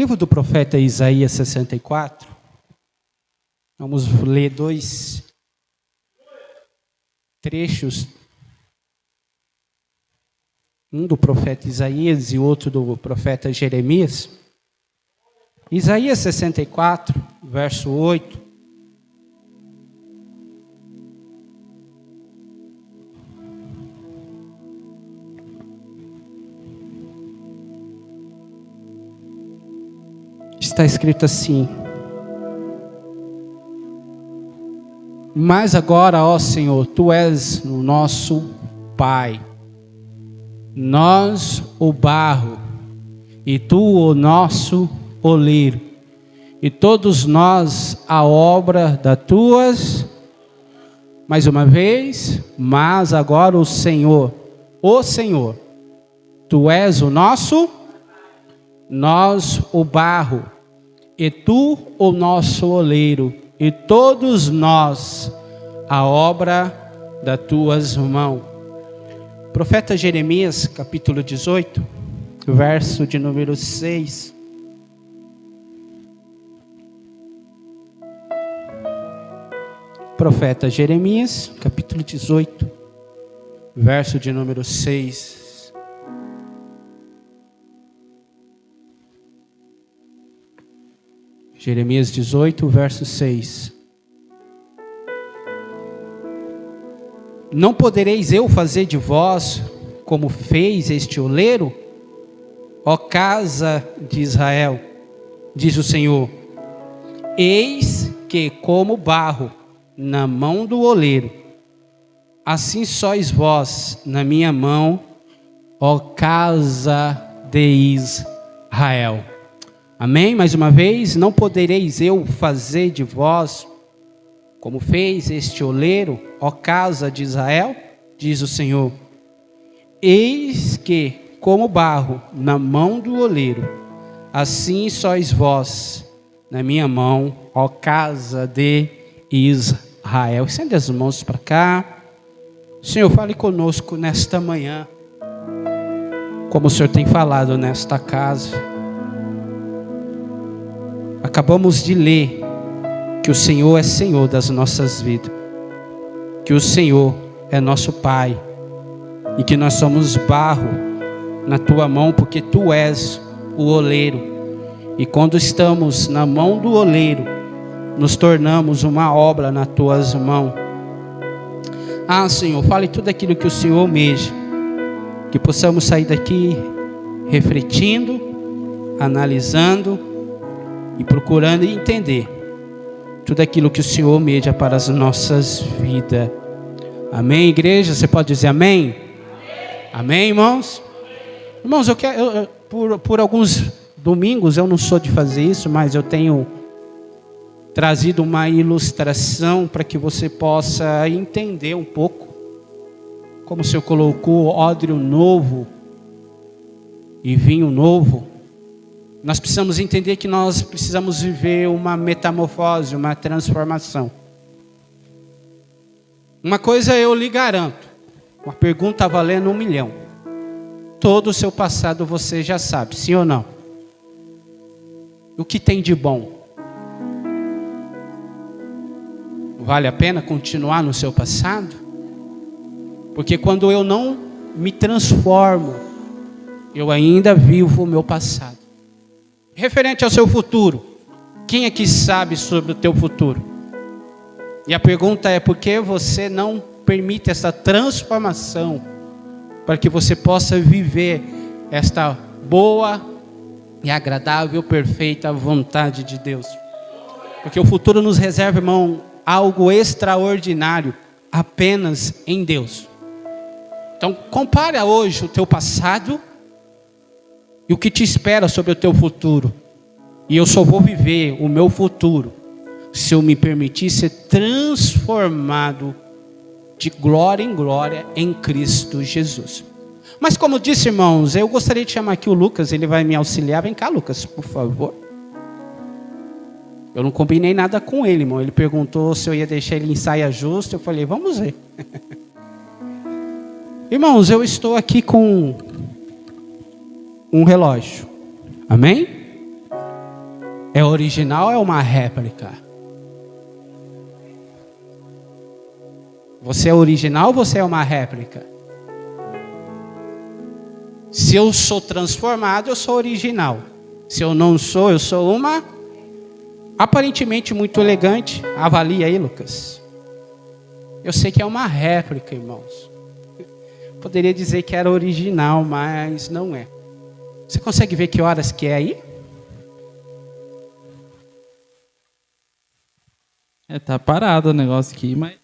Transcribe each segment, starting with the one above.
livro do profeta Isaías 64, vamos ler dois trechos, um do profeta Isaías e outro do profeta Jeremias. Isaías 64, verso 8. Está escrito assim: mas agora, ó Senhor, Tu és o nosso Pai, nós o barro, e Tu o nosso oleiro, e todos nós a obra das Tuas. Mais uma vez, mas agora o Senhor, Tu és o nosso, nós o barro, e Tu o nosso oleiro, e todos nós a obra das Tuas mãos. Profeta Jeremias, capítulo 18, verso de número 6. Profeta Jeremias, capítulo 18, verso de número 6. Jeremias 18, verso 6. Não podereis eu fazer de vós como fez este oleiro, ó casa de Israel, diz o Senhor. Eis que como barro na mão do oleiro, assim sois vós na minha mão, ó casa de Israel. Amém? Mais uma vez, não podereis eu fazer de vós como fez este oleiro, ó casa de Israel, diz o Senhor. Eis que, como barro na mão do oleiro, assim sois vós na minha mão, ó casa de Israel. Estende as mãos para cá. Senhor, fale conosco nesta manhã, como o Senhor tem falado nesta casa. Acabamos de ler que o Senhor é Senhor das nossas vidas, que o Senhor é nosso Pai, e que nós somos barro na Tua mão, porque Tu és o oleiro, e quando estamos na mão do oleiro, nos tornamos uma obra nas Tuas mãos. Senhor, fale tudo aquilo que o Senhor almeja, que possamos sair daqui refletindo, analisando e procurando entender tudo aquilo que o Senhor almeja para as nossas vidas. Amém, igreja? Você pode dizer amém? Amém, irmãos? Irmãos, por alguns domingos eu não sou de fazer isso, mas eu tenho trazido uma ilustração para que você possa entender um pouco. Como o Senhor colocou ódrio novo e vinho novo, nós precisamos entender que nós precisamos viver uma metamorfose, uma transformação. Uma coisa eu lhe garanto, uma pergunta valendo 1 milhão. Todo o seu passado você já sabe, sim ou não? O que tem de bom? Vale a pena continuar no seu passado? Porque quando eu não me transformo, eu ainda vivo o meu passado. Referente ao seu futuro, quem aqui sabe sobre o teu futuro? E a pergunta é: por que você não permite essa transformação para que você possa viver esta boa e agradável, perfeita vontade de Deus? Porque o futuro nos reserva, irmão, algo extraordinário apenas em Deus. Então, compare hoje o teu passado e o que te espera sobre o teu futuro. E eu só vou viver o meu futuro se eu me permitir ser transformado de glória em glória em Cristo Jesus. Mas como disse, irmãos, eu gostaria de chamar aqui o Lucas, ele vai me auxiliar. Vem cá, Lucas, por favor. Eu não combinei nada com ele, irmão. Ele perguntou se eu ia deixar ele em saia justa. Eu falei, vamos ver. Irmãos, eu estou aqui com um relógio. Amém? É original ou é uma réplica? Você é original ou você é uma réplica? Se eu sou transformado, eu sou original. Se eu não sou, eu sou uma aparentemente muito elegante. Avalia aí, Lucas. Eu sei que é uma réplica, irmãos. Poderia dizer que era original, mas não é. Você consegue ver que horas que é aí? Tá parado o negócio aqui, mas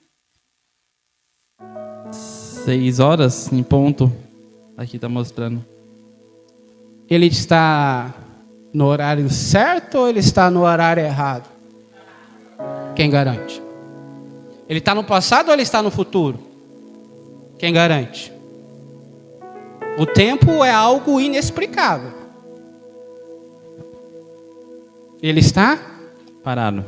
6 horas em ponto. Aqui tá mostrando. Ele está no horário certo ou ele está no horário errado? Quem garante? Ele está no passado ou ele está no futuro? Quem garante? O tempo é algo inexplicável. Ele está Parado.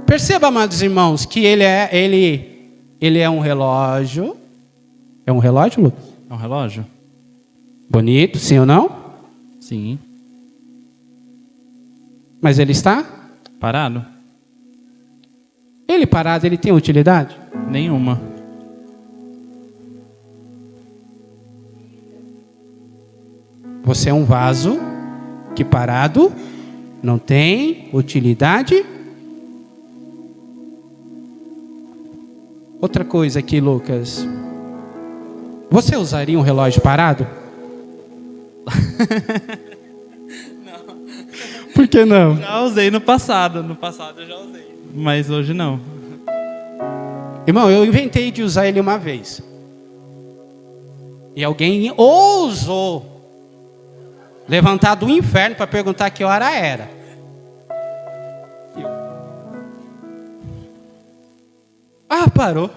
Perceba, amados irmãos, que ele é um relógio. É um relógio, Lucas? É um relógio? Bonito, sim ou não? Sim. Mas ele está? Parado? Ele parado, ele tem utilidade? Nenhuma. Você é um vaso que parado não tem utilidade. Outra coisa aqui, Lucas. Você usaria um relógio parado? Não. Por que não? Já usei no passado. No passado eu já usei. Mas hoje não. Irmão, eu inventei de usar ele uma vez. E alguém ousou levantar do inferno para perguntar que hora era. Parou.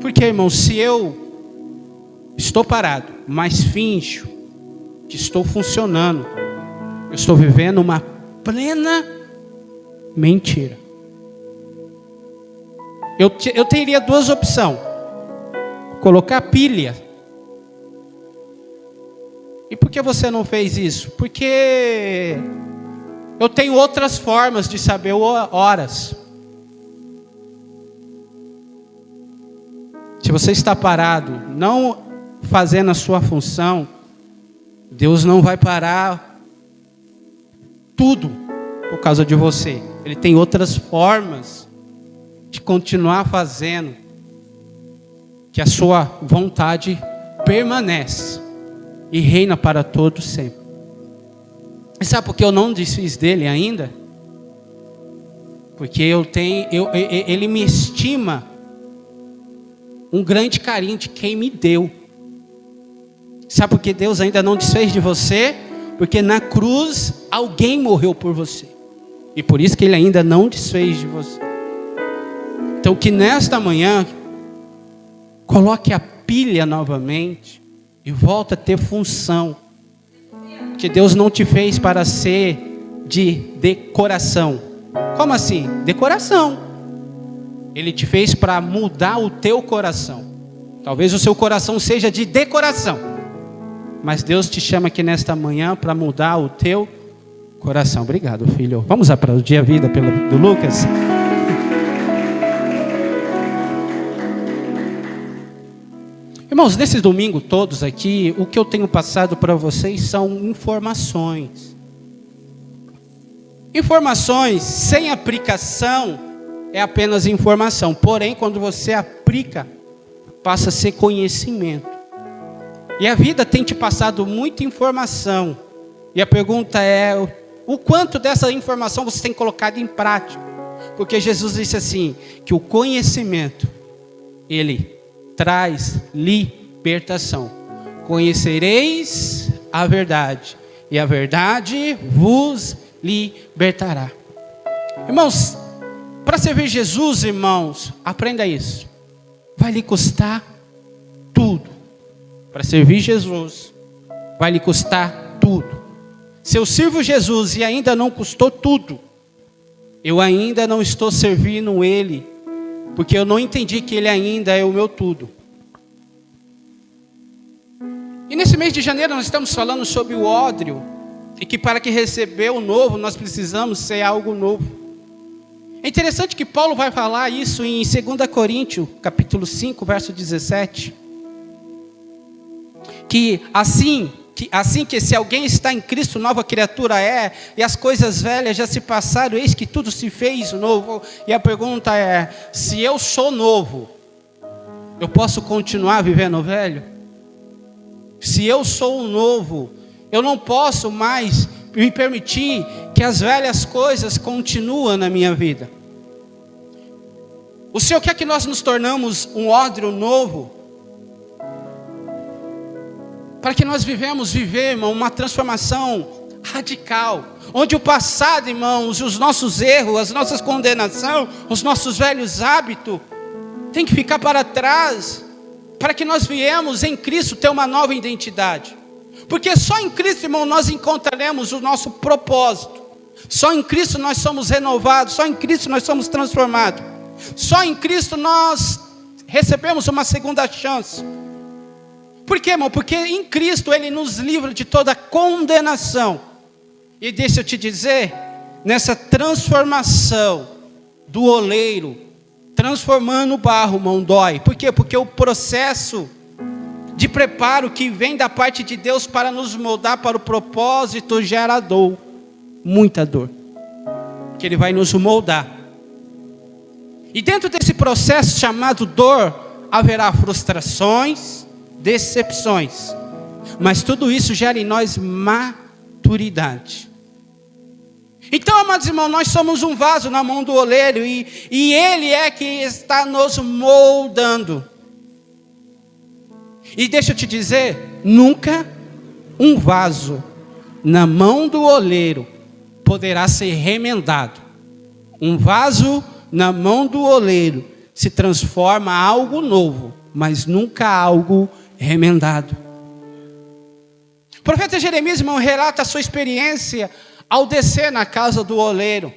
Porque, irmão, se eu estou parado, mas finjo que estou funcionando, eu estou vivendo uma plena mentira. Eu teria duas opções: colocar pilha. E por que você não fez isso? Porque eu tenho outras formas de saber horas. Se você está parado, não fazendo a sua função, Deus não vai parar tudo por causa de você. Ele tem outras formas de continuar fazendo que a sua vontade permanece e reina para todos sempre. E sabe por que eu não desfiz dele ainda? Porque ele me estima um grande carinho de quem me deu. Sabe por que Deus ainda não desfez de você? Porque na cruz alguém morreu por você. E por isso que Ele ainda não desfez de você. Então que nesta manhã coloque a pilha novamente e volta a ter função. Porque Deus não te fez para ser de decoração. Como assim? Decoração. Ele te fez para mudar o teu coração. Talvez o seu coração seja de decoração, mas Deus te chama aqui nesta manhã para mudar o teu coração. Obrigado, filho. Vamos aplaudir a vida do Lucas. Irmãos, nesse domingo todos aqui, o que eu tenho passado para vocês são informações. Informações sem aplicação é apenas informação. Porém, quando você aplica, passa a ser conhecimento. E a vida tem te passado muita informação. E a pergunta é, o quanto dessa informação você tem colocado em prática? Porque Jesus disse assim, que o conhecimento, ele traz libertação. Conhecereis a verdade, e a verdade vos libertará. Irmãos, para servir Jesus, irmãos, aprenda isso. Vai lhe custar tudo. Para servir Jesus, vai lhe custar tudo. Se eu sirvo Jesus e ainda não custou tudo, eu ainda não estou servindo Ele, porque eu não entendi que Ele ainda é o meu tudo. E nesse mês de janeiro nós estamos falando sobre o ódrio, e que para que receber o novo, nós precisamos ser algo novo. É interessante que Paulo vai falar isso em 2 Coríntios, capítulo 5, verso 17. Que assim que se alguém está em Cristo, nova criatura é, e as coisas velhas já se passaram, eis que tudo se fez novo. E a pergunta é, se eu sou novo, eu posso continuar vivendo velho? Se eu sou novo, eu não posso mais me permitir que as velhas coisas continuem na minha vida. O Senhor quer que nós nos tornamos um ódrio novo, para que nós vivemos, irmão, uma transformação radical, onde o passado, irmãos, os nossos erros, as nossas condenações, os nossos velhos hábitos, tem que ficar para trás, para que nós viemos em Cristo ter uma nova identidade. Porque só em Cristo, irmão, nós encontraremos o nosso propósito. Só em Cristo nós somos renovados, só em Cristo nós somos transformados. Só em Cristo nós recebemos uma segunda chance. Por quê, irmão? Porque em Cristo Ele nos livra de toda condenação. E deixa eu te dizer, nessa transformação do oleiro, transformando o barro, irmão, dói. Por quê? Porque o processo de preparo que vem da parte de Deus para nos moldar para o propósito gera dor, muita dor, que Ele vai nos moldar. E dentro desse processo chamado dor, haverá frustrações, decepções, mas tudo isso gera em nós maturidade. Então, amados irmãos, nós somos um vaso na mão do oleiro, e Ele é que está nos moldando. E deixa eu te dizer, nunca um vaso na mão do oleiro poderá ser remendado. Um vaso na mão do oleiro se transforma em algo novo, mas nunca algo remendado. O profeta Jeremias, irmão, relata a sua experiência ao descer na casa do oleiro.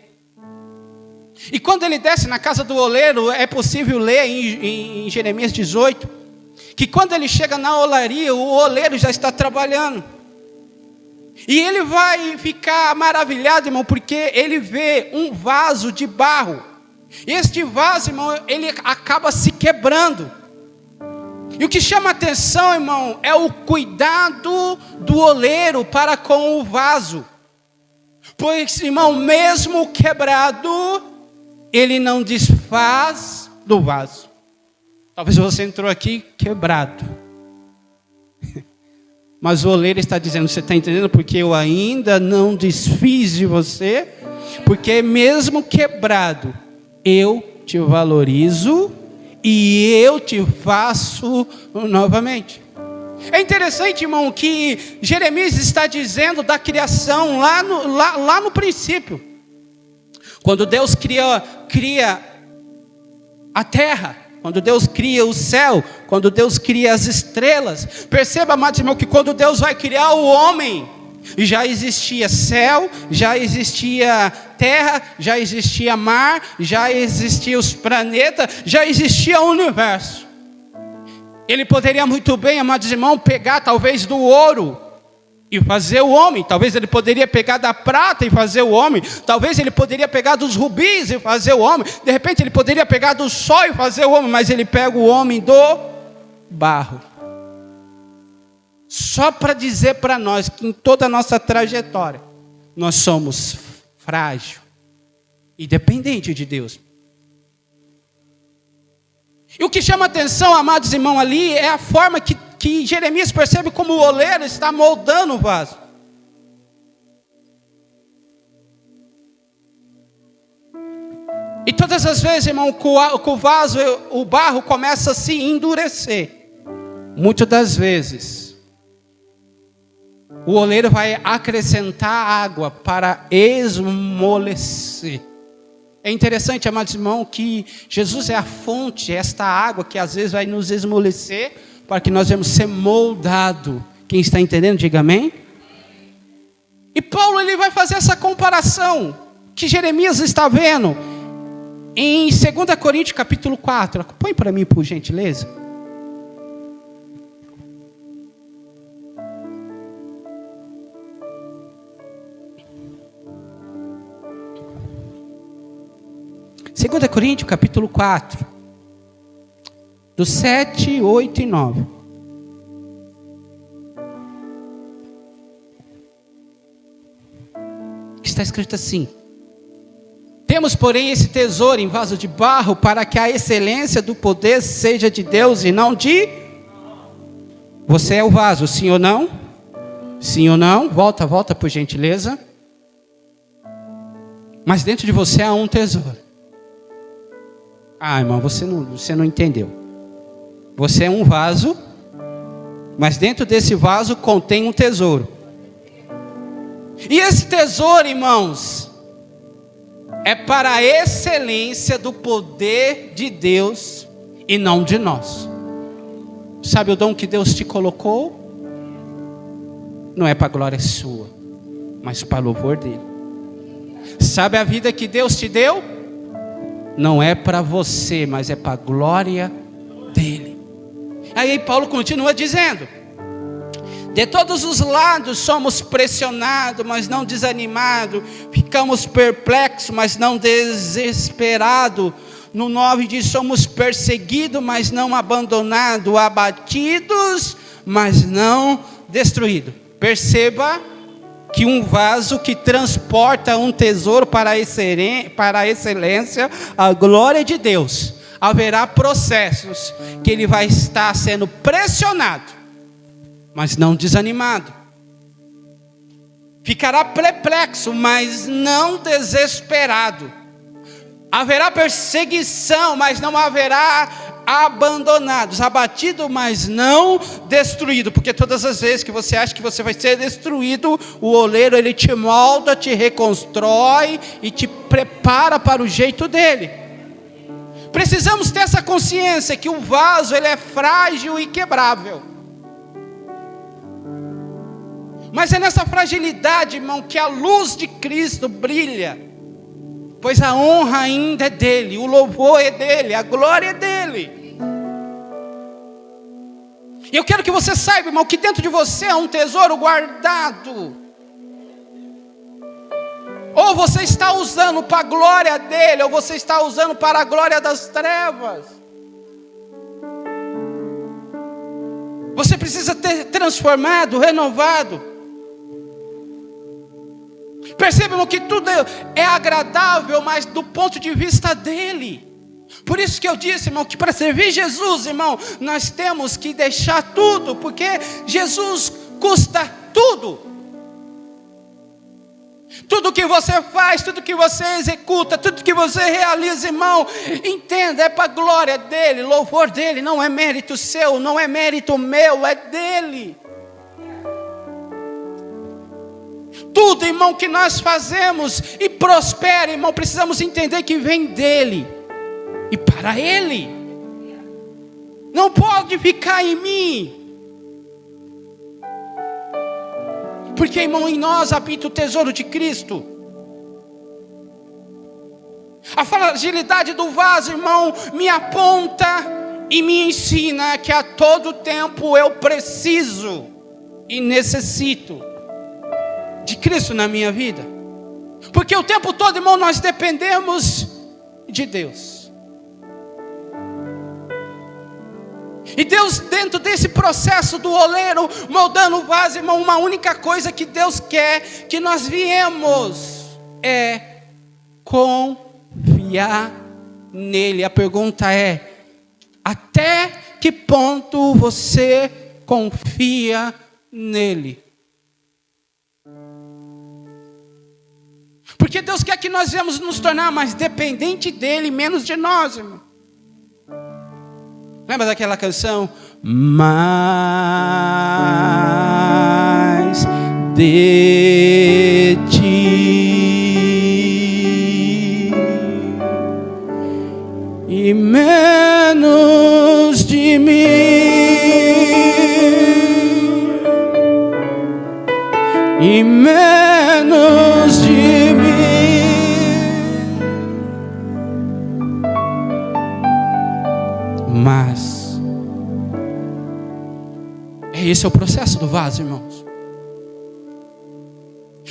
E quando ele desce na casa do oleiro, é possível ler em Jeremias 18, que quando ele chega na olaria, o oleiro já está trabalhando. E ele vai ficar maravilhado, irmão, porque ele vê um vaso de barro. E este vaso, irmão, ele acaba se quebrando. E o que chama a atenção, irmão, é o cuidado do oleiro para com o vaso. Pois, irmão, mesmo quebrado, ele não desfaz do vaso. Talvez você entrou aqui quebrado. Mas o oleiro está dizendo, você está entendendo? Porque eu ainda não desfiz de você. Porque mesmo quebrado, eu te valorizo e eu te faço novamente. É interessante, irmão, que Jeremias está dizendo da criação lá no princípio. Quando Deus cria a terra, quando Deus cria o céu, quando Deus cria as estrelas. Perceba, amados irmãos, que quando Deus vai criar o homem, já existia céu, já existia terra, já existia mar, já existiam os planetas, já existia o universo. Ele poderia muito bem, amados irmãos, pegar talvez do ouro e fazer o homem. Talvez ele poderia pegar da prata e fazer o homem. Talvez ele poderia pegar dos rubis e fazer o homem. De repente ele poderia pegar do sol e fazer o homem. Mas ele pega o homem do barro. Só para dizer para nós que em toda a nossa trajetória, nós somos frágil e dependente de Deus. E o que chama atenção, amados irmãos, ali é a forma que Jeremias percebe como o oleiro está moldando o vaso. E todas as vezes, irmão, com o vaso, o barro começa a se endurecer. Muitas das vezes, o oleiro vai acrescentar água para esmorecer. É interessante, amados irmãos, que Jesus é a fonte, esta água que às vezes vai nos esmorecer, para que nós venhamos ser moldados. Quem está entendendo, diga amém. E Paulo ele vai fazer essa comparação que Jeremias está vendo em 2 Coríntios capítulo 4. Põe para mim, por gentileza. 2 Coríntios capítulo 4, do 7, 8 e 9. Está escrito assim: temos, porém, esse tesouro em vaso de barro, para que a excelência do poder seja de Deus e não de... Você é o vaso, sim ou não? Sim ou não? Volta por gentileza. Mas dentro de você há um tesouro. Ah, irmão, você não entendeu. Você é um vaso, mas dentro desse vaso contém um tesouro. E esse tesouro, irmãos, é para a excelência do poder de Deus e não de nós. Sabe o dom que Deus te colocou? Não é para a glória sua, mas para o louvor dele. Sabe a vida que Deus te deu? Não é para você, mas é para a glória dele. Aí Paulo continua dizendo: de todos os lados somos pressionados, mas não desanimados. Ficamos perplexos, mas não desesperados. No 9 diz: somos perseguidos, mas não abandonados. Abatidos, mas não destruídos. Perceba que um vaso que transporta um tesouro para a excelência, a glória de Deus, haverá processos que ele vai estar sendo pressionado, mas não desanimado. Ficará perplexo, mas não desesperado. Haverá perseguição, mas não haverá abandonados. Abatido, mas não destruído. Porque todas as vezes que você acha que você vai ser destruído, o oleiro, ele te molda, te reconstrói e te prepara para o jeito dele. Precisamos ter essa consciência que o vaso, ele é frágil e quebrável. Mas é nessa fragilidade, irmão, que a luz de Cristo brilha. Pois a honra ainda é dele, o louvor é dele, a glória é dele. E eu quero que você saiba, irmão, que dentro de você é um tesouro guardado. Ou você está usando para a glória dele, ou você está usando para a glória das trevas. Você precisa ter transformado, renovado. Perceba, irmão, que tudo é agradável, mas do ponto de vista dele. Por isso que eu disse, irmão, que para servir Jesus, irmão, nós temos que deixar tudo, porque Jesus custa tudo. Tudo que você faz, tudo que você executa, tudo que você realiza, irmão, entenda, é para a glória dele, louvor dele, não é mérito seu, não é mérito meu, é dele. Tudo, irmão, que nós fazemos e prospera, irmão, precisamos entender que vem dele e para ele. Não pode ficar em mim. Porque, irmão, em nós habita o tesouro de Cristo. A fragilidade do vaso, irmão, me aponta e me ensina que a todo tempo eu preciso e necessito de Cristo na minha vida. Porque o tempo todo, irmão, nós dependemos de Deus. E Deus, dentro desse processo do oleiro, moldando o vaso, irmão, uma única coisa que Deus quer que nós viemos é confiar nele. A pergunta é: até que ponto você confia nele? Porque Deus quer que nós venhamos nos tornar mais dependente dele, menos de nós, irmão. Lembra daquela canção? Mais de ti e menos de mim, e menos de mim. Mas esse é o processo do vaso, irmãos.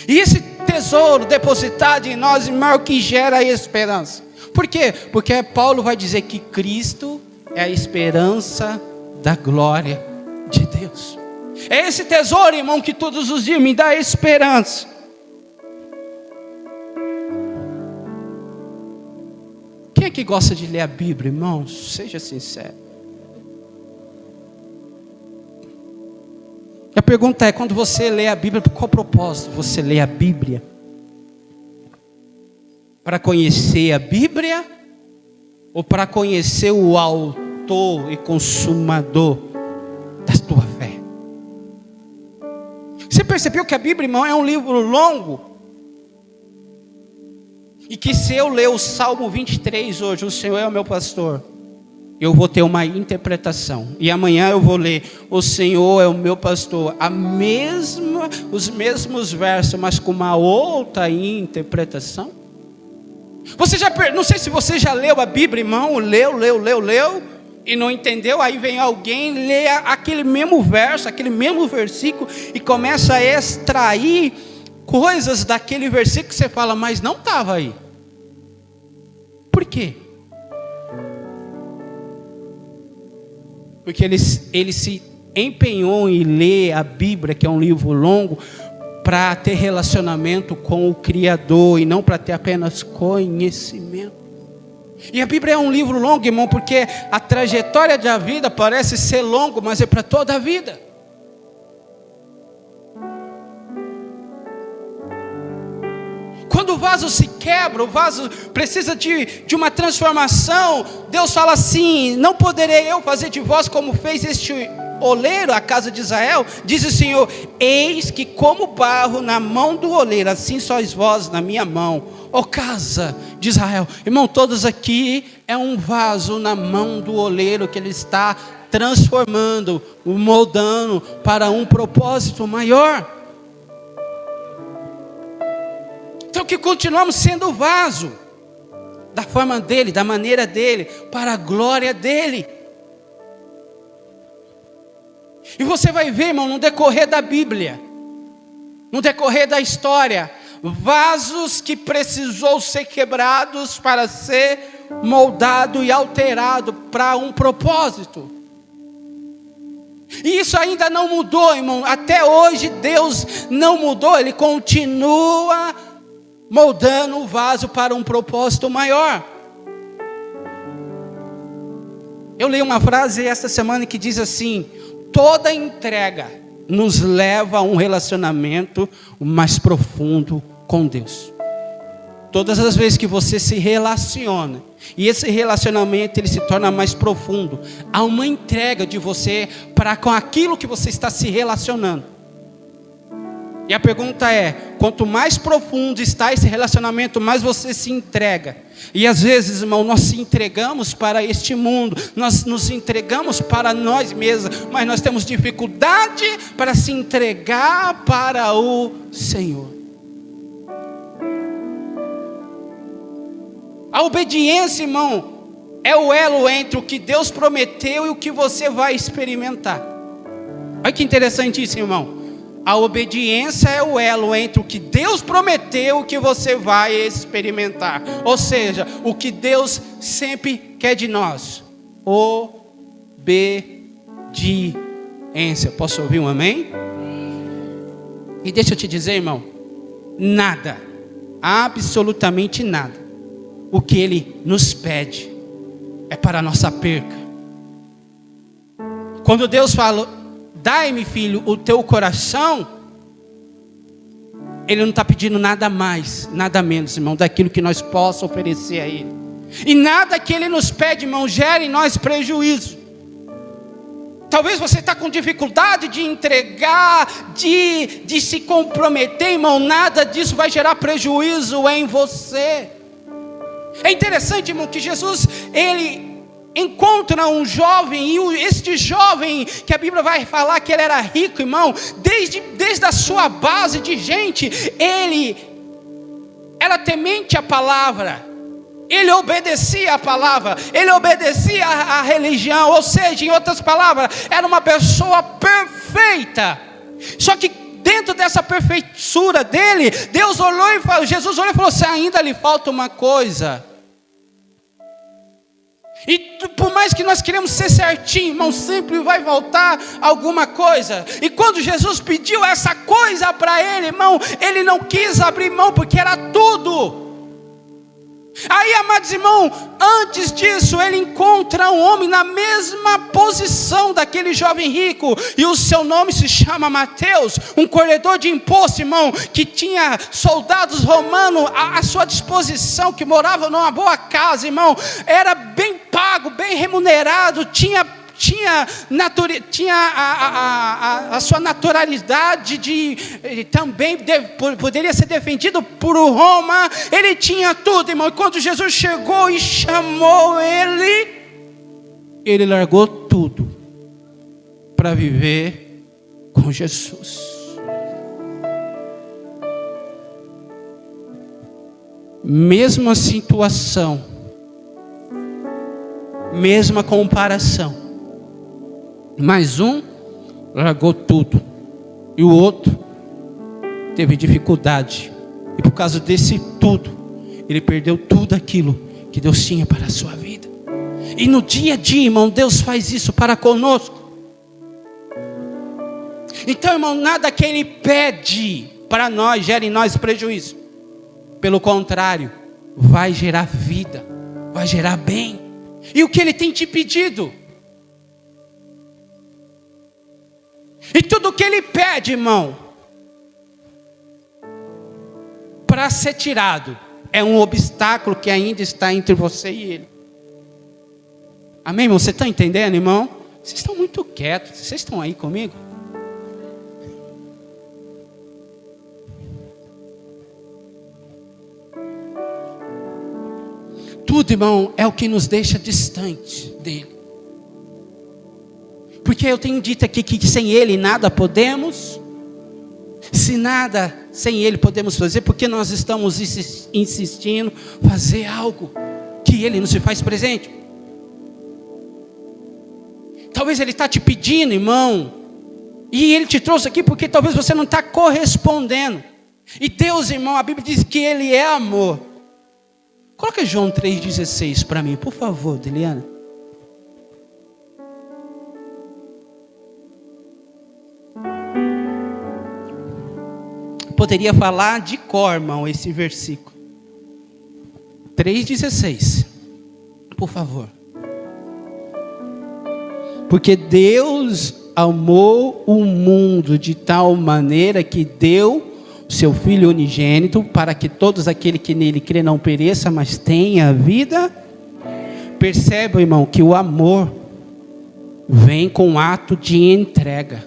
E esse tesouro depositado em nós, irmão, que gera esperança. Por quê? Porque Paulo vai dizer que Cristo é a esperança da glória de Deus. É esse tesouro, irmão, que todos os dias me dá esperança. Quem é que gosta de ler a Bíblia, irmãos? Seja sincero. A pergunta é, quando você lê a Bíblia, por qual propósito você lê a Bíblia? Para conhecer a Bíblia? Ou para conhecer o autor e consumador da tua fé? Você percebeu que a Bíblia, irmão, é um livro longo? E que se eu ler o Salmo 23 hoje, o Senhor é o meu pastor, eu vou ter uma interpretação. E amanhã eu vou ler, o Senhor é o meu pastor, os mesmos versos, mas com uma outra interpretação. Não sei se você já leu a Bíblia, irmão, leu, e não entendeu, aí vem alguém, lê aquele mesmo verso, aquele mesmo versículo, e começa a extrair coisas daquele versículo que você fala, mas não estava aí. Por quê? Porque ele se empenhou em ler a Bíblia, que é um livro longo, para ter relacionamento com o Criador e não para ter apenas conhecimento. E a Bíblia é um livro longo, irmão, porque a trajetória da vida parece ser longa, mas é para toda a vida. Quando o vaso se quebra, o vaso precisa de uma transformação, Deus fala assim, não poderei eu fazer de vós como fez este oleiro, a casa de Israel? Diz o Senhor, eis que como barro na mão do oleiro, assim sois vós na minha mão, ó casa de Israel. Irmão, todos aqui é um vaso na mão do oleiro que ele está transformando, moldando para um propósito maior. Então que continuamos sendo vaso, da forma dele, da maneira dele, para a glória dele. E você vai ver, irmão, no decorrer da Bíblia, no decorrer da história, vasos que precisou ser quebrados para ser moldado e alterado para um propósito. E isso ainda não mudou, irmão. Até hoje Deus não mudou, Ele continua moldando o vaso para um propósito maior. Eu li uma frase esta semana que diz assim: toda entrega nos leva a um relacionamento mais profundo com Deus. Todas as vezes que você se relaciona, e esse relacionamento ele se torna mais profundo, há uma entrega de você para com aquilo que você está se relacionando. E a pergunta é, quanto mais profundo está esse relacionamento, mais você se entrega. E às vezes, irmão, nós se entregamos para este mundo, nós nos entregamos para nós mesmos, mas nós temos dificuldade para se entregar para o Senhor. A obediência, irmão, é o elo entre o que Deus prometeu e o que você vai experimentar. Olha que interessante isso, irmão. A obediência é o elo entre o que Deus prometeu e o que você vai experimentar. Ou seja, o que Deus sempre quer de nós. Obediência. Posso ouvir um amém? E deixa eu te dizer, irmão, nada, absolutamente nada, o que Ele nos pede é para a nossa perca. Quando Deus fala, dai-me, filho, o teu coração, Ele não está pedindo nada mais, nada menos, irmão, daquilo que nós possamos oferecer a Ele. E nada que Ele nos pede, irmão, gere em nós prejuízo. Talvez você está com dificuldade de entregar, de se comprometer, irmão, nada disso vai gerar prejuízo em você. É interessante, irmão, que Jesus, Ele encontra um jovem, e este jovem, que a Bíblia vai falar que ele era rico, irmão, desde a sua base de gente, ele era temente à palavra, ele obedecia a palavra, ele obedecia a religião, ou seja, em outras palavras, era uma pessoa perfeita. Só que dentro dessa perfeitura dele, Jesus olhou e falou assim, ainda lhe falta uma coisa. E por mais que nós queremos ser certinho, irmão, sempre vai voltar alguma coisa. E quando Jesus pediu essa coisa para ele, irmão, ele não quis abrir mão, porque era tudo. Aí, amados irmãos, antes disso, ele encontra um homem na mesma posição daquele jovem rico, e o seu nome se chama Mateus, um colhedor de imposto, irmão, que tinha soldados romanos à sua disposição, que morava numa boa casa, irmão, era bem pago, bem remunerado, tinha a sua naturalidade também poderia ser defendido por Roma. Ele tinha tudo, irmão. E quando Jesus chegou e chamou ele largou tudo para viver com Jesus. Mesma situação, mesma comparação. Mas um largou tudo e o outro teve dificuldade, e por causa desse tudo, ele perdeu tudo aquilo que Deus tinha para a sua vida. E no dia a dia, irmão, Deus faz isso para conosco. Então, irmão, nada que Ele pede para nós gera em nós prejuízo. Pelo contrário, vai gerar vida, vai gerar bem. E o que Ele tem te pedido? E tudo que Ele pede, irmão, para ser tirado, é um obstáculo que ainda está entre você e Ele. Amém, irmão? Você está entendendo, irmão? Vocês estão muito quietos. Vocês estão aí comigo? Tudo, irmão, é o que nos deixa distante dEle. Porque eu tenho dito aqui que sem Ele nada podemos. Se nada sem Ele podemos fazer, porque nós estamos insistindo em fazer algo que Ele não se faz presente. Talvez Ele está te pedindo, irmão, e Ele te trouxe aqui porque talvez você não está correspondendo. E Deus, irmão, a Bíblia diz que Ele é amor. Coloca João 3,16 para mim, por favor, Deliana. Poderia falar de cor, irmão, esse versículo. 3,16. Por favor. Porque Deus amou o mundo de tal maneira que deu o seu Filho unigênito, para que todos aqueles que nele crê não pereça, mas tenha vida. Perceba, irmão, que o amor vem com um ato de entrega.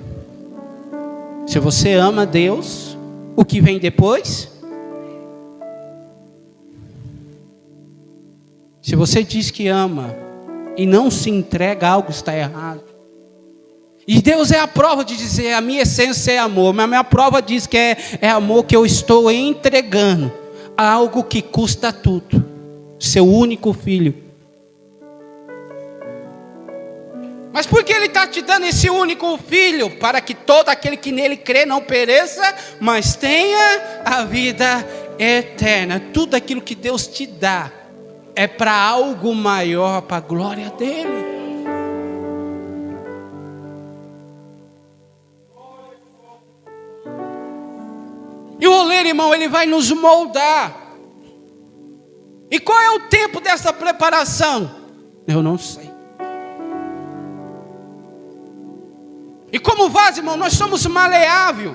Se você ama Deus, o que vem depois? Se você diz que ama e não se entrega, algo está errado. E Deus é a prova de dizer, a minha essência é amor, mas a minha prova diz que é amor que eu estou entregando, algo que custa tudo, seu único filho. Mas por que Ele está te dando esse único filho? Para que todo aquele que nele crê não pereça, mas tenha a vida eterna. Tudo aquilo que Deus te dá é para algo maior, para a glória dEle. E o oleiro, irmão, ele vai nos moldar. E qual é o tempo dessa preparação? Eu não sei. E como vaso, irmão, nós somos maleáveis.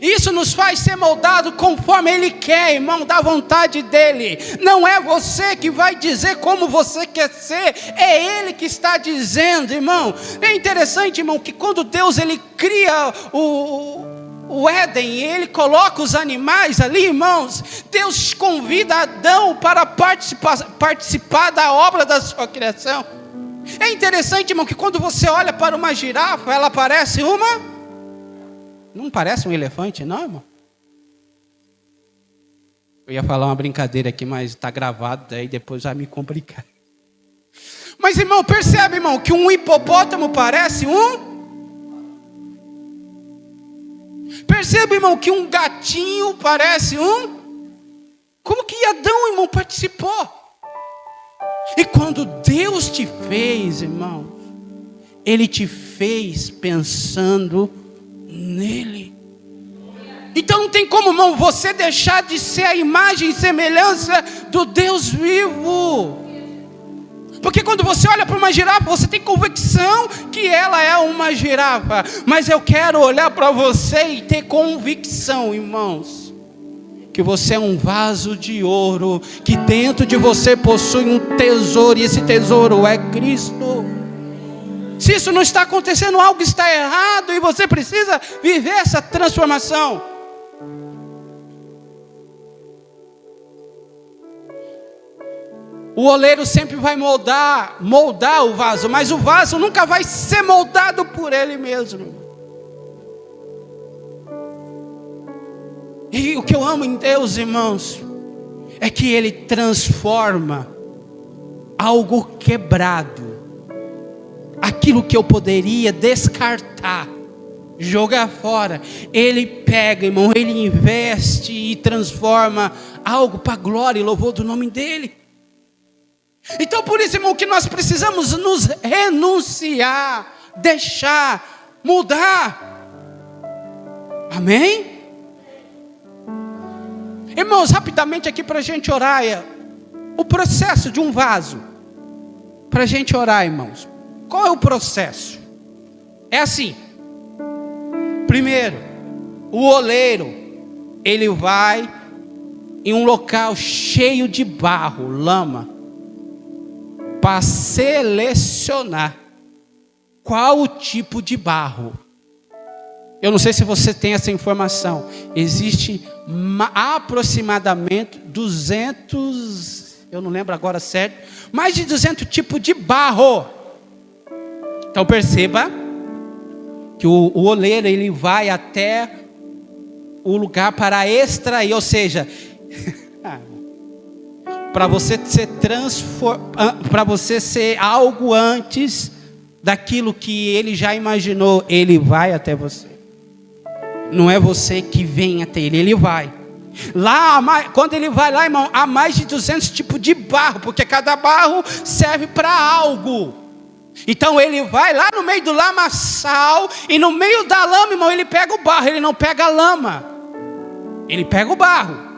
Isso nos faz ser moldado conforme Ele quer, irmão, da vontade dEle. Não é você que vai dizer como você quer ser, é Ele que está dizendo, irmão. É interessante, irmão, que quando Deus Ele cria o Éden, Ele coloca os animais ali, irmãos, Deus convida Adão para participar da obra da sua criação. É interessante, irmão, que quando você olha para uma girafa, ela parece uma... Não parece um elefante, não, irmão? Eu ia falar uma brincadeira aqui, mas está gravado, daí depois vai me complicar. Mas, irmão, percebe, irmão, que um hipopótamo parece um... Percebe, irmão, que um gatinho parece um... Como que Adão, irmão, participou? E quando Deus te fez, irmãos, Ele te fez pensando nele. Então não tem como, irmão, você deixar de ser a imagem e semelhança do Deus vivo. Porque quando você olha para uma girafa, você tem convicção que ela é uma girafa. Mas eu quero olhar para você e ter convicção, irmãos, que você é um vaso de ouro, que dentro de você possui um tesouro, e esse tesouro é Cristo. Se isso não está acontecendo, algo está errado, e você precisa viver essa transformação. O oleiro sempre vai moldar o vaso, mas o vaso nunca vai ser moldado por ele mesmo. E o que eu amo em Deus, irmãos, é que Ele transforma algo quebrado, aquilo que eu poderia descartar, jogar fora, Ele pega, irmão, Ele investe e transforma algo para a glória e louvor do nome dEle. Então por isso, irmão, que nós precisamos nos renunciar, deixar, mudar. Amém? Irmãos, rapidamente aqui para a gente orar, o processo de um vaso, para a gente orar, irmãos. Qual é o processo? É assim. Primeiro, o oleiro, ele vai em um local cheio de barro, lama, para selecionar qual o tipo de barro. Eu não sei se você tem essa informação. Existe aproximadamente 200, eu não lembro agora certo, mais de 200 tipos de barro. Então perceba que o oleiro, ele vai até o lugar para extrair, ou seja, para você ser algo antes daquilo que ele já imaginou, ele vai até você. Não é você que vem até ele, ele vai. Lá, quando ele vai lá, irmão, há mais de 200 tipos de barro, porque cada barro serve para algo. Então ele vai lá no meio do lamaçal, e no meio da lama, irmão, ele pega o barro, ele não pega a lama, ele pega o barro.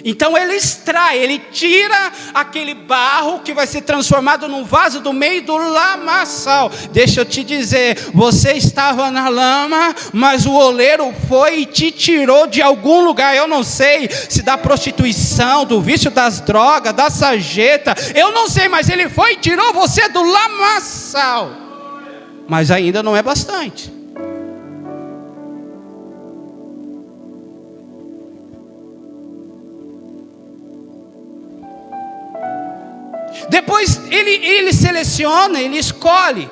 Então ele extrai, ele tira aquele barro que vai ser transformado num vaso do meio do lamaçal. Deixa eu te dizer, você estava na lama, mas o oleiro foi e te tirou de algum lugar. Eu não sei se da prostituição, do vício das drogas, da sarjeta, eu não sei, mas ele foi e tirou você do lamaçal. Mas ainda não é bastante. Depois ele seleciona, ele escolhe.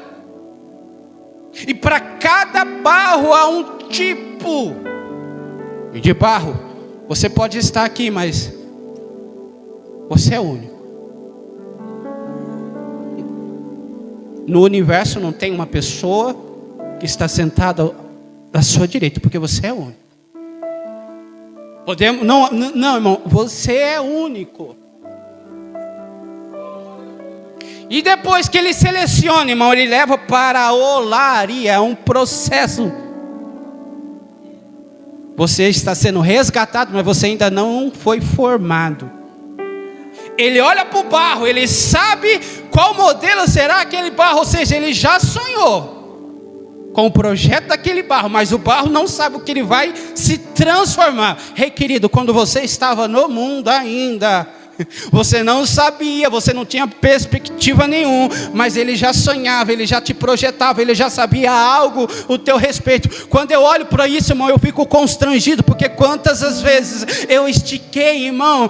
E para cada barro há um tipo de barro. Você pode estar aqui, mas você é único. No universo não tem uma pessoa que está sentada à sua direita, porque você é único. Não, irmão, você é único. E depois que ele seleciona, irmão, ele leva para a olaria, é um processo. Você está sendo resgatado, mas você ainda não foi formado. Ele olha para o barro, ele sabe qual modelo será aquele barro, ou seja, ele já sonhou com o projeto daquele barro, mas o barro não sabe o que ele vai se transformar. Ei, querido, quando você estava no mundo ainda, você não sabia, você não tinha perspectiva nenhuma, mas ele já sonhava, ele já te projetava, ele já sabia algo o teu respeito. Quando eu olho para isso, irmão, eu fico constrangido, porque quantas as vezes eu estiquei, irmão,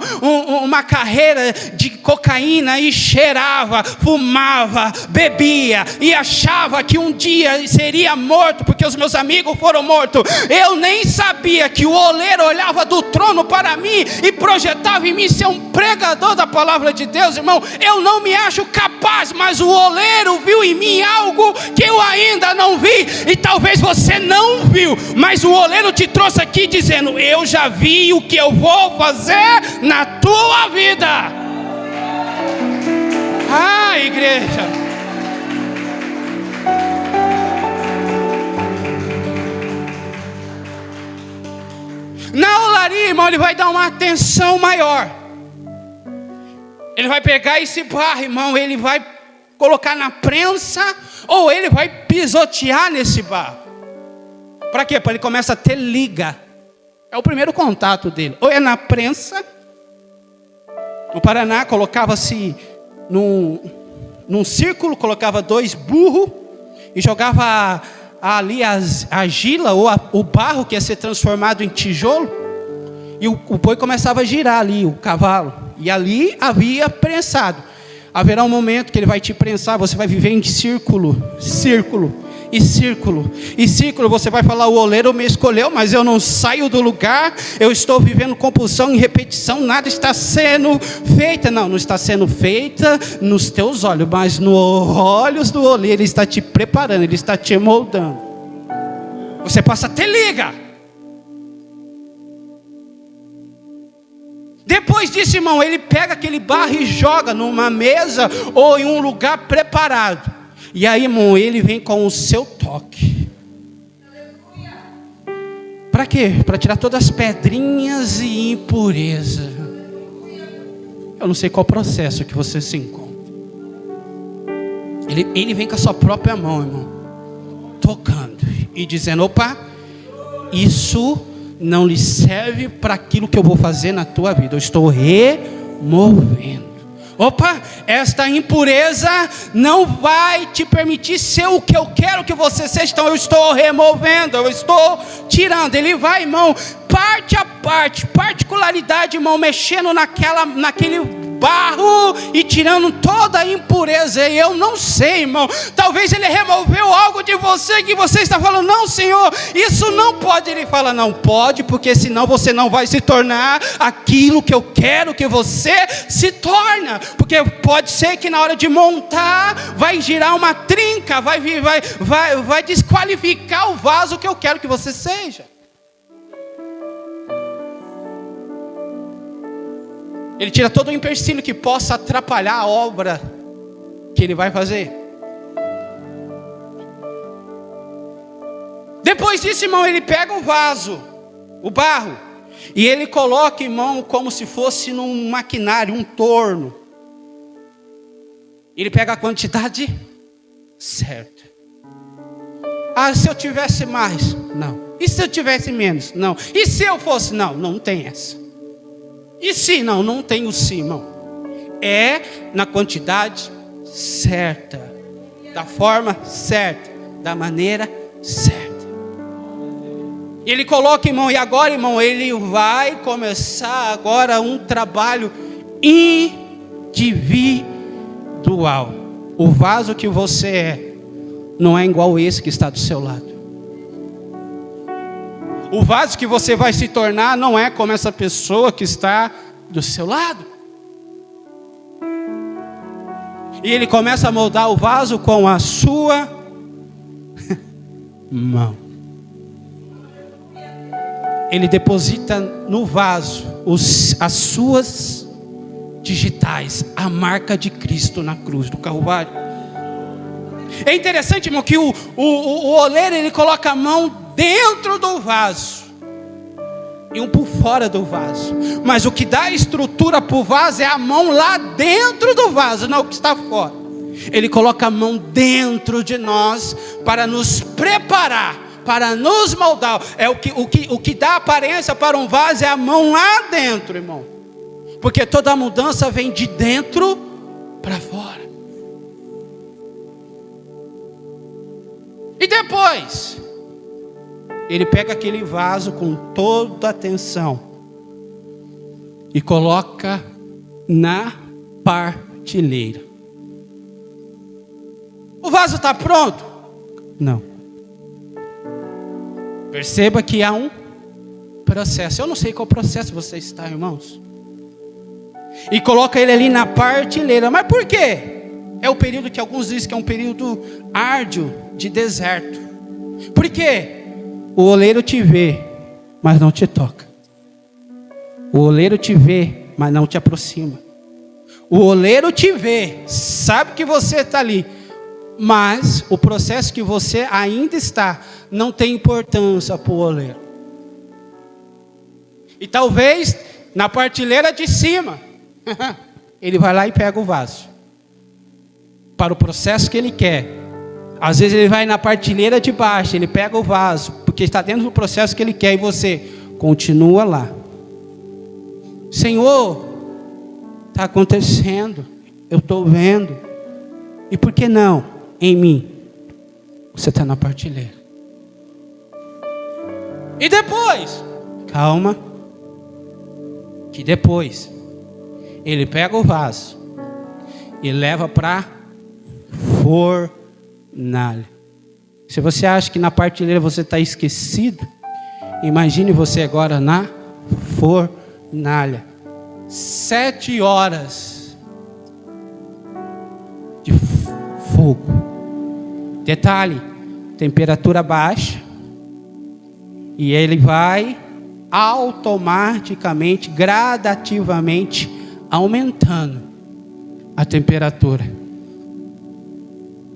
uma carreira de cocaína e cheirava, fumava, bebia e achava que um dia seria morto, porque os meus amigos foram mortos. Eu nem sabia que o oleiro olhava do trono para mim e projetava em mim ser um pregador da palavra de Deus, irmão. Eu não me acho capaz, mas o oleiro viu em mim algo que eu ainda não vi, e talvez você não viu, mas o oleiro te trouxe aqui dizendo: eu já vi o que eu vou fazer na tua vida. igreja. Na olaria, irmão, ele vai dar uma atenção maior. Ele vai pegar esse barro, irmão, ele vai colocar na prensa, ou ele vai pisotear nesse barro. Para quê? Para ele começar a ter liga. É o primeiro contato dele. Ou é na prensa. No Paraná colocava-se num círculo, colocava 2 burros e jogava ali a argila ou o barro que ia ser transformado em tijolo, e o boi começava a girar ali, o cavalo, e ali havia prensado. Haverá um momento que ele vai te prensar, você vai viver em círculo, e círculo, e círculo. Você vai falar: o oleiro me escolheu, mas eu não saio do lugar, eu estou vivendo compulsão em repetição, nada está sendo feita. Não está sendo feita nos teus olhos, mas nos olhos do oleiro. Ele está te preparando, ele está te moldando. Você passa a ter liga. Depois disso, irmão, ele pega aquele barro e joga numa mesa ou em um lugar preparado. E aí, irmão, ele vem com o seu toque. Para quê? Para tirar todas as pedrinhas e impureza. Eu não sei qual processo que você se encontra. Ele vem com a sua própria mão, irmão, tocando e dizendo: opa, isso não lhe serve para aquilo que eu vou fazer na tua vida. Eu estou removendo. Opa, esta impureza não vai te permitir ser o que eu quero que você seja. Então eu estou removendo, eu estou tirando. Ele vai, irmão, parte a parte, particularidade, irmão, mexendo naquele barro e tirando toda a impureza. E eu não sei, irmão, talvez ele removeu algo de você que você está falando: não, Senhor, isso não pode. Ele fala: não pode, porque senão você não vai se tornar aquilo que eu quero que você se torne. Porque pode ser que na hora de montar vai girar uma trinca, vai desqualificar o vaso que eu quero que você seja. Ele tira todo o empecilho que possa atrapalhar a obra que ele vai fazer. Depois disso, irmão, ele pega o vaso, o barro, e ele coloca, irmão, como se fosse num maquinário, um torno. Ele pega a quantidade certa. Ah, se eu tivesse mais? Não. E se eu tivesse menos? Não. E se eu fosse? Não, não tem essa. E se? Não, não tem o se, irmão. É na quantidade certa, da forma certa, da maneira certa. Ele coloca, irmão, e agora, irmão, ele vai começar agora um trabalho individual. O vaso que você é não é igual esse que está do seu lado. O vaso que você vai se tornar não é como essa pessoa que está do seu lado. E ele começa a moldar o vaso com a sua mão. Ele deposita no vaso as suas digitais, a marca de Cristo na cruz do Calvário. É interessante, irmão, que o oleiro, ele coloca a mão dentro do vaso e um por fora do vaso, mas o que dá a estrutura para o vaso é a mão lá dentro do vaso, não o que está fora. Ele coloca a mão dentro de nós para nos preparar, para nos moldar. É o que dá aparência para um vaso é a mão lá dentro, irmão, porque toda mudança vem de dentro para fora. E depois ele pega aquele vaso com toda a atenção e coloca na partilheira. O vaso está pronto? Não. Perceba que há um processo. Eu não sei qual processo você está, irmãos. E coloca ele ali na partilheira. Mas por quê? É o período que alguns dizem que é um período árduo de deserto. Por quê? O oleiro te vê, mas não te toca. O oleiro te vê, mas não te aproxima. O oleiro te vê, sabe que você está ali, mas o processo que você ainda está não tem importância para o oleiro. E talvez na prateleira de cima, ele vai lá e pega o vaso para o processo que ele quer. Às vezes ele vai na prateleira de baixo, ele pega o vaso, porque está dentro do processo que ele quer, e você continua lá. Senhor, está acontecendo, eu estou vendo, e por que não em mim? Você está na prateleira. E depois, calma, que depois ele pega o vaso e leva para fornalha. Se você acha que na prateleira você está esquecido, imagine você agora na fornalha. 7 horas de fogo. Detalhe, temperatura baixa. E ele vai automaticamente, gradativamente aumentando a temperatura.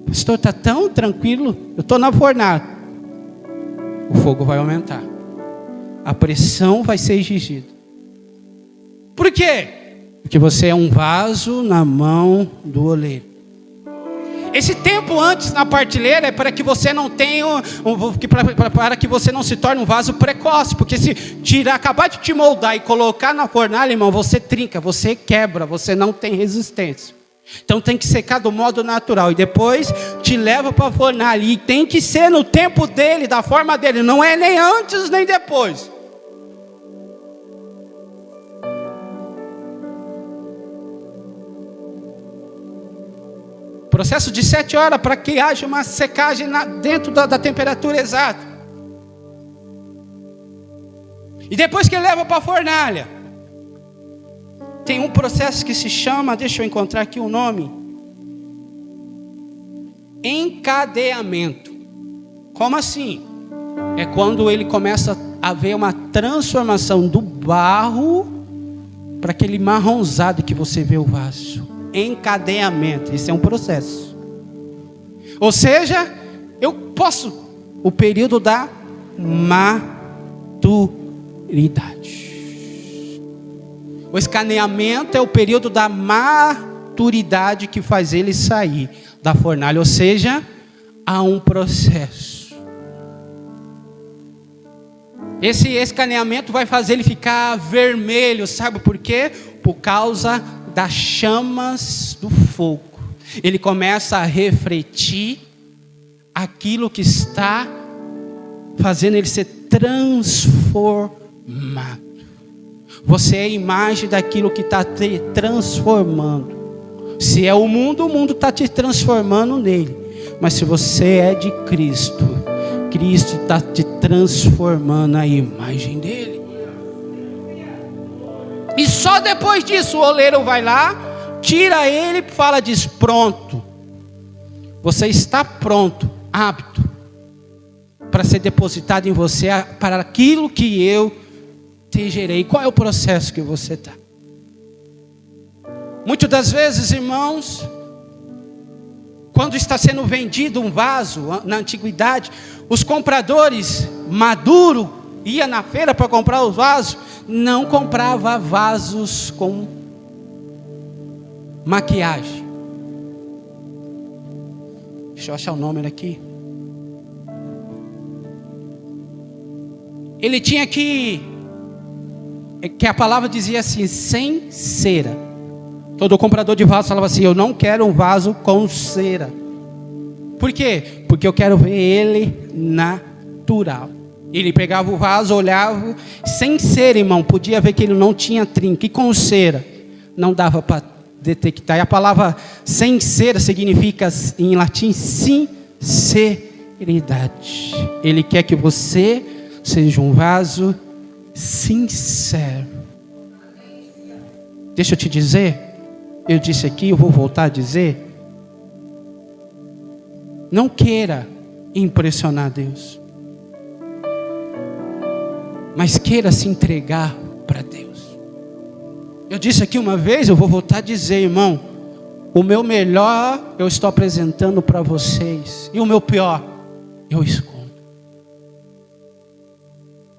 Pastor, está tão tranquilo, eu estou na fornalha. O fogo vai aumentar. A pressão vai ser exigida. Por quê? Porque você é um vaso na mão do oleiro. Esse tempo antes na prateleira é para que você não tenha, para que você não se torne um vaso precoce. Porque se acabar de te moldar e colocar na fornalha, irmão, você trinca, você quebra, você não tem resistência. Então tem que secar do modo natural. E depois te leva para a fornalha. E tem que ser no tempo dele, da forma dele. Não é nem antes nem depois. Processo de 7 horas para que haja uma secagem dentro da temperatura exata. E depois que ele leva para a fornalha, tem um processo que se chama, deixa eu encontrar aqui o nome, encadeamento. Como assim? É quando ele começa a haver uma transformação do barro para aquele marronzado que você vê o vaso. Encadeamento, isso é um processo. Ou seja, o período da maturidade. O escaneamento é o período da maturidade que faz ele sair da fornalha. Ou seja, há um processo. Esse escaneamento vai fazer ele ficar vermelho, sabe por quê? Por causa das chamas do fogo. Ele começa a refletir aquilo que está fazendo ele ser transformado. Você é a imagem daquilo que está te transformando. Se é o mundo está te transformando nele. Mas se você é de Cristo, Cristo está te transformando na imagem dele. E só depois disso o oleiro vai lá, tira ele e fala, diz, pronto. Você está pronto, apto para ser depositado em você para aquilo que eu te gerei. Qual é o processo que você está? Muitas das vezes, irmãos, quando está sendo vendido um vaso, na antiguidade, os compradores maduros iam na feira para comprar os vasos, não comprava vasos com maquiagem. Deixa eu achar o nome aqui. Ele tinha que a palavra dizia assim, sem cera. Todo comprador de vaso falava assim, eu não quero um vaso com cera. Por quê? Porque eu quero ver ele natural. Ele pegava o vaso, olhava, sem cera, irmão, podia ver que ele não tinha trinca. E com cera, não dava para detectar. E a palavra sem cera significa, em latim, sinceridade. Ele quer que você seja um vaso sincero. Deixa eu te dizer, eu disse aqui, eu vou voltar a dizer. Não queira impressionar Deus, mas queira se entregar para Deus. Eu disse aqui uma vez, eu vou voltar a dizer, irmão, o meu melhor eu estou apresentando para vocês, e o meu pior eu escondo.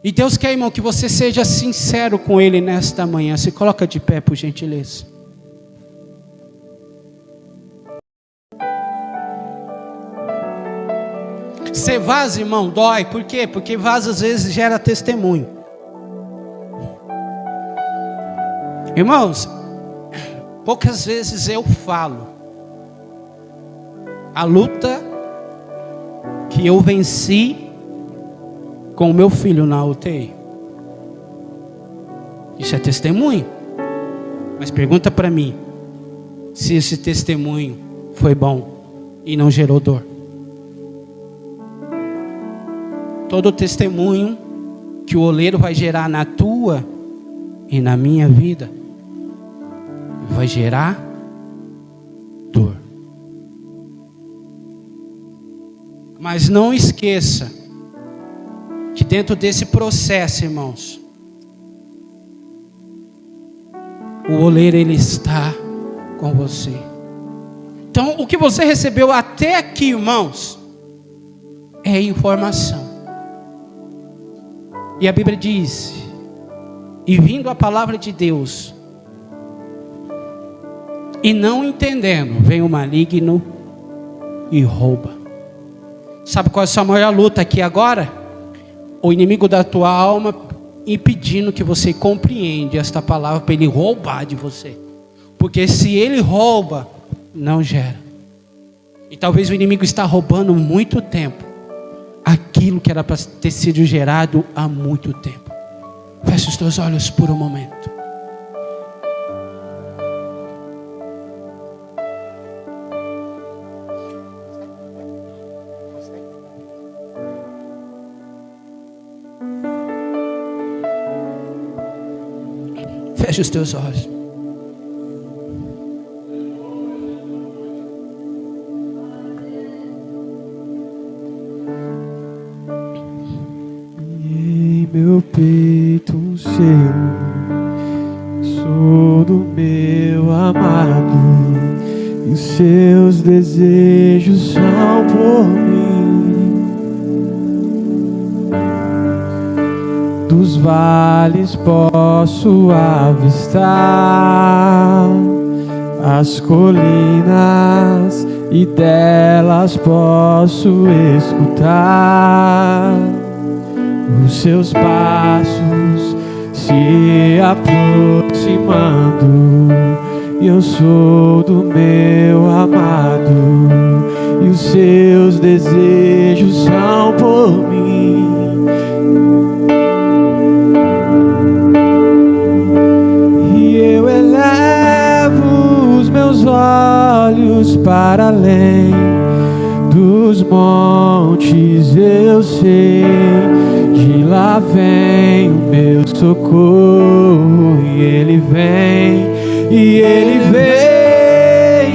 E Deus quer, irmão, que você seja sincero com Ele nesta manhã. Se coloca de pé, por gentileza. Ser vaso, irmão, dói. Por quê? Porque vaso às vezes gera testemunho. Irmãos, poucas vezes eu falo a luta que eu venci com o meu filho na UTI. Isso é testemunho. Mas pergunta para mim se esse testemunho foi bom e não gerou dor. Todo testemunho que o oleiro vai gerar na tua e na minha vida vai gerar dor. Mas não esqueça que dentro desse processo, irmãos, o oleiro, ele está com você. Então, o que você recebeu até aqui, irmãos, é informação. E a Bíblia diz: e vindo a palavra de Deus, e não entendendo, vem o maligno e rouba. Sabe qual é a sua maior luta aqui agora? O inimigo da tua alma impedindo que você compreenda esta palavra para ele roubar de você. Porque se ele rouba, não gera. E talvez o inimigo está roubando muito tempo aquilo que era para ter sido gerado há muito tempo. Feche os teus olhos por um momento. Feche os teus olhos. Em meu peito um selo, sou do meu amado, e os seus desejos são por mim. Dos vales posso avistar as colinas, e delas posso escutar os seus passos se aproximando. Eu sou do meu amado, e os seus desejos são por mim. Olhos para além dos montes, eu sei, de lá vem o meu socorro, e ele vem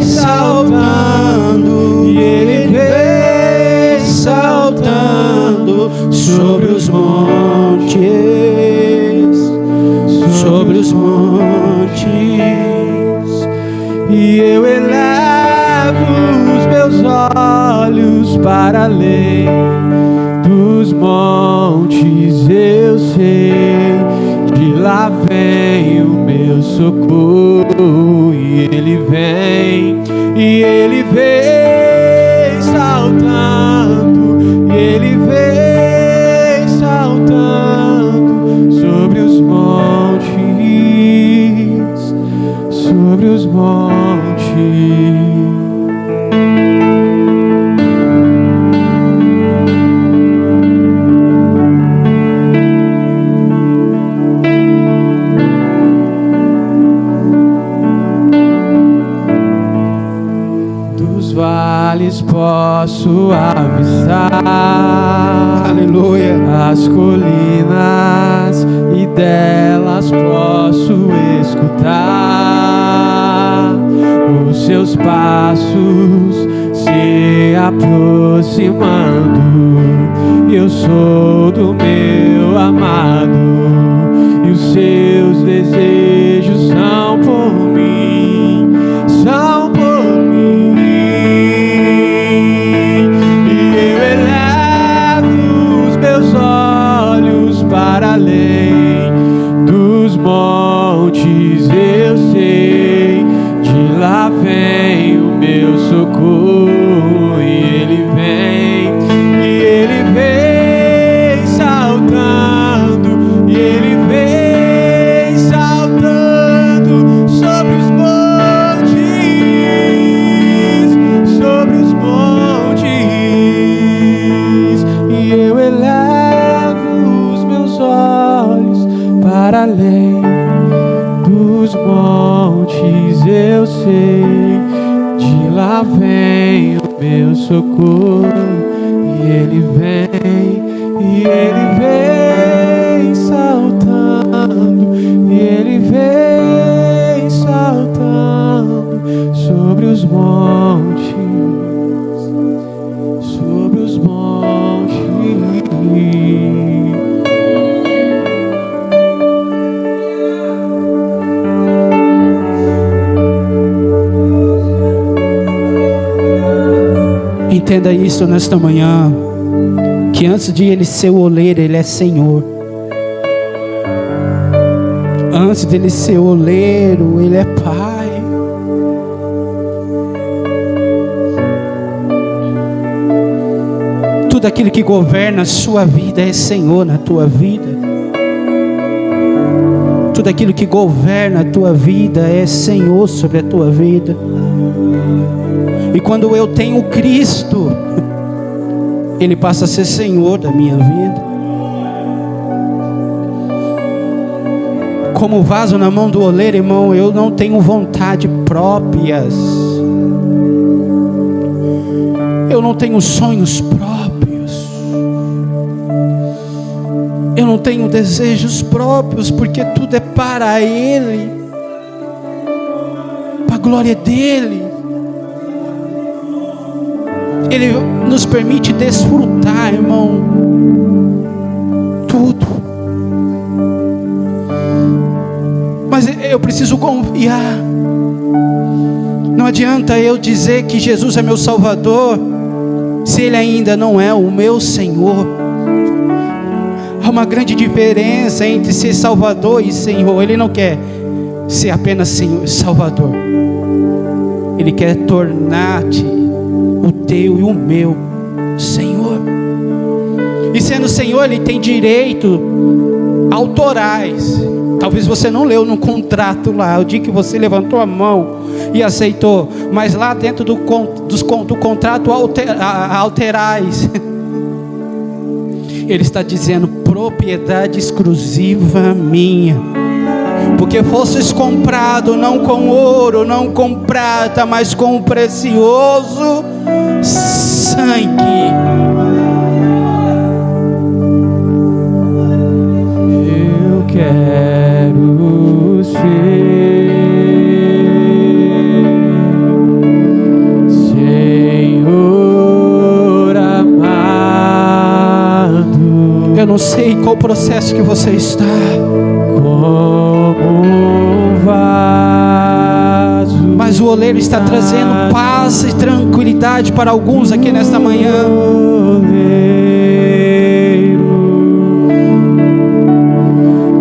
saltando, e ele vem saltando sobre os montes, sobre os montes. E eu elevo os meus olhos para além dos montes, eu sei, de lá vem o meu socorro, e ele vem saltando, e ele vem saltando sobre os montes, sobre os montes. Dos vales posso avistar, aleluia, as colinas, e delas posso escutar os seus passos se aproximando. Eu sou do meu amado, e os seus desejos são lá vem o meu socorro, e Ele vem saltando, e Ele vem saltando sobre os montes, sobre os montes. Entenda isso nesta manhã, que antes de Ele ser o oleiro, Ele é Senhor. Antes dele ser oleiro, Ele é Pai. Tudo aquilo que governa a sua vida é Senhor na tua vida. Tudo aquilo que governa a tua vida é Senhor sobre a tua vida. E quando eu tenho Cristo, Ele passa a ser Senhor da minha vida. Como vaso na mão do oleiro, irmão, eu não tenho vontade próprias. Eu não tenho sonhos próprios. Eu não tenho desejos próprios, porque tudo é para Ele, para a glória dEle. Ele nos permite desfrutar, irmão, tudo. Mas eu preciso confiar. Não adianta eu dizer que Jesus é meu Salvador, se Ele ainda não é o meu Senhor. Há uma grande diferença entre ser Salvador e Senhor. Ele não quer ser apenas Senhor, Salvador. Ele quer tornar-te o teu e o meu Senhor. E sendo Senhor, Ele tem direito autorais. Talvez você não leu no contrato lá, o dia que você levantou a mão e aceitou, mas lá dentro do contrato alterais, Ele está dizendo: propriedade exclusiva minha, porque fostes comprado não com ouro, não com prata, mas com o precioso sangue. Eu quero ser Senhor amado. Eu não sei qual processo que você está, Como um vaso, mas o oleiro está trazendo paz e tranquilidade para alguns aqui nesta manhã.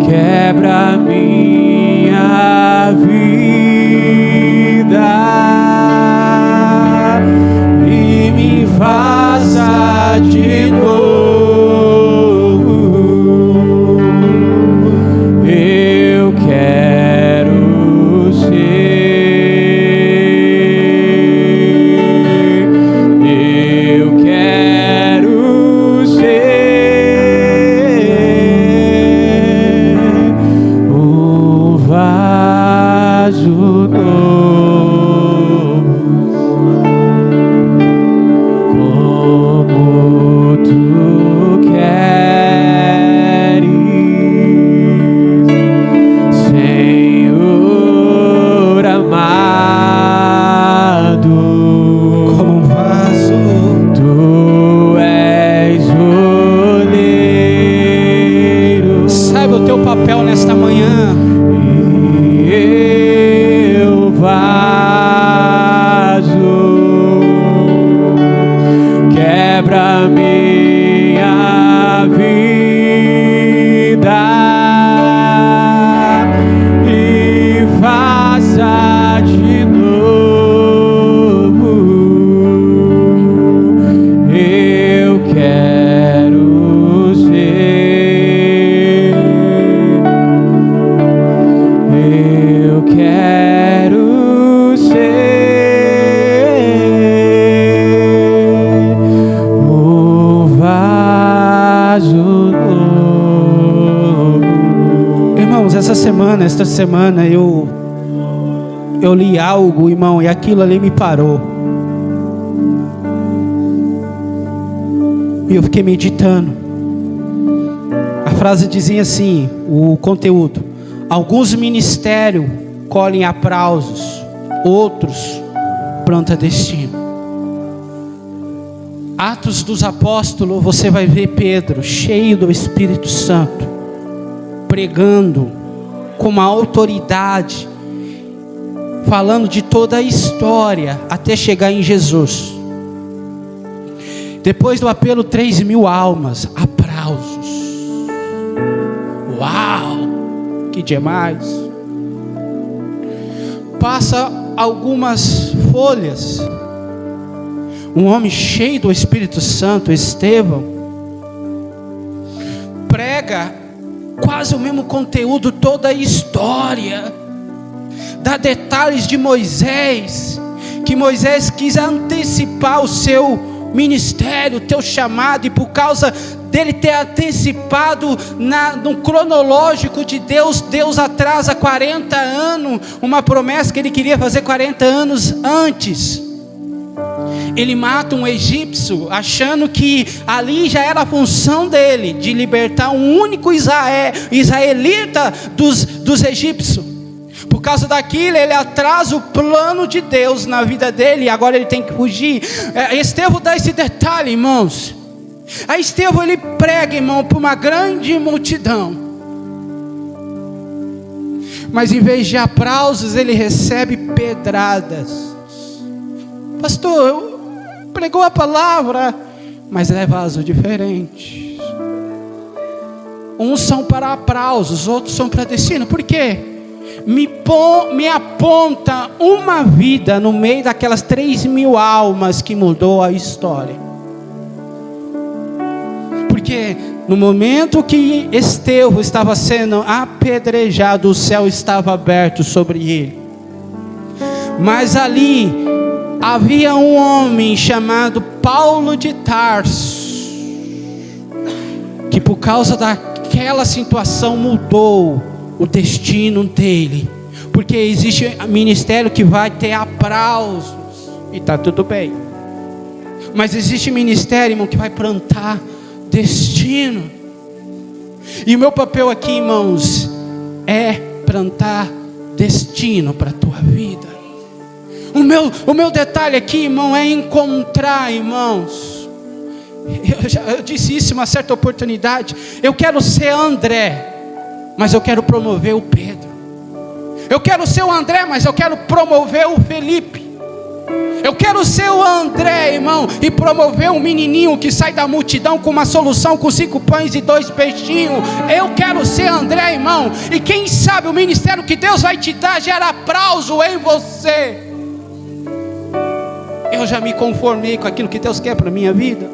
quebra minha vida e me faça de novo. Eu quero ser, eu quero ser um vaso novo, como tu queres, Senhor amado. Como um vaso, Tu és oleiro, saiba o teu papel nesta manhã. e eu vaso. Quebra minha vida e faça de novo. Eu quero ser, eu quero ser um vaso novo. Irmãos, esta semana eu li algo, irmão, e aquilo ali me parou. E eu fiquei meditando. A frase dizia assim, o conteúdo: alguns ministérios colhem aplausos, outros plantam destino. Atos dos Apóstolos, você vai ver Pedro cheio do Espírito Santo, pregando com uma autoridade, falando de toda a história até chegar em Jesus. Depois do apelo, 3.000 almas, aplausos. Uau, que demais. Passa algumas folhas. Um homem cheio do Espírito Santo, Estevão, prega quase o mesmo conteúdo, toda a história, dá detalhes de Moisés, que Moisés quis antecipar o seu ministério, o teu chamado, e por causa dele ter antecipado no cronológico de Deus, Deus atrasa 40 anos, uma promessa que ele queria fazer 40 anos antes. Ele mata um egípcio, achando que ali já era a função dele, de libertar um único israelita dos egípcios. Por causa daquilo, ele atrasa o plano de Deus na vida dele, e agora ele tem que fugir. Estevão dá esse detalhe, irmãos. Aí Estevão, ele prega, irmão, para uma grande multidão. Mas em vez de aplausos, ele recebe pedradas. Pastor, pregou a palavra, mas é vaso diferente. Uns são para aplausos, outros são para destino. Por quê? Me aponta uma vida no meio daquelas 3.000 almas que mudou a história. Porque no momento que Estevão estava sendo apedrejado, o céu estava aberto sobre ele. Mas ali havia um homem chamado Paulo de Tarso, que por causa daquela situação mudou o destino dele. Porque existe ministério que vai ter aplausos, e está tudo bem. Mas existe ministério, irmão, que vai plantar destino. E o meu papel aqui, irmãos, é plantar destino para a tua vida. O meu detalhe aqui, irmão, é encontrar, irmãos. Eu disse isso em uma certa oportunidade. Eu quero ser André, mas eu quero promover o Pedro. Eu quero ser o André, mas eu quero promover o Felipe. Eu quero ser o André, irmão, e promover um menininho que sai da multidão com uma solução com 5 pães e 2 peixinhos. Eu quero ser André, irmão. E quem sabe o ministério que Deus vai te dar gera aplauso em você. Eu já me conformei com aquilo que Deus quer para a minha vida.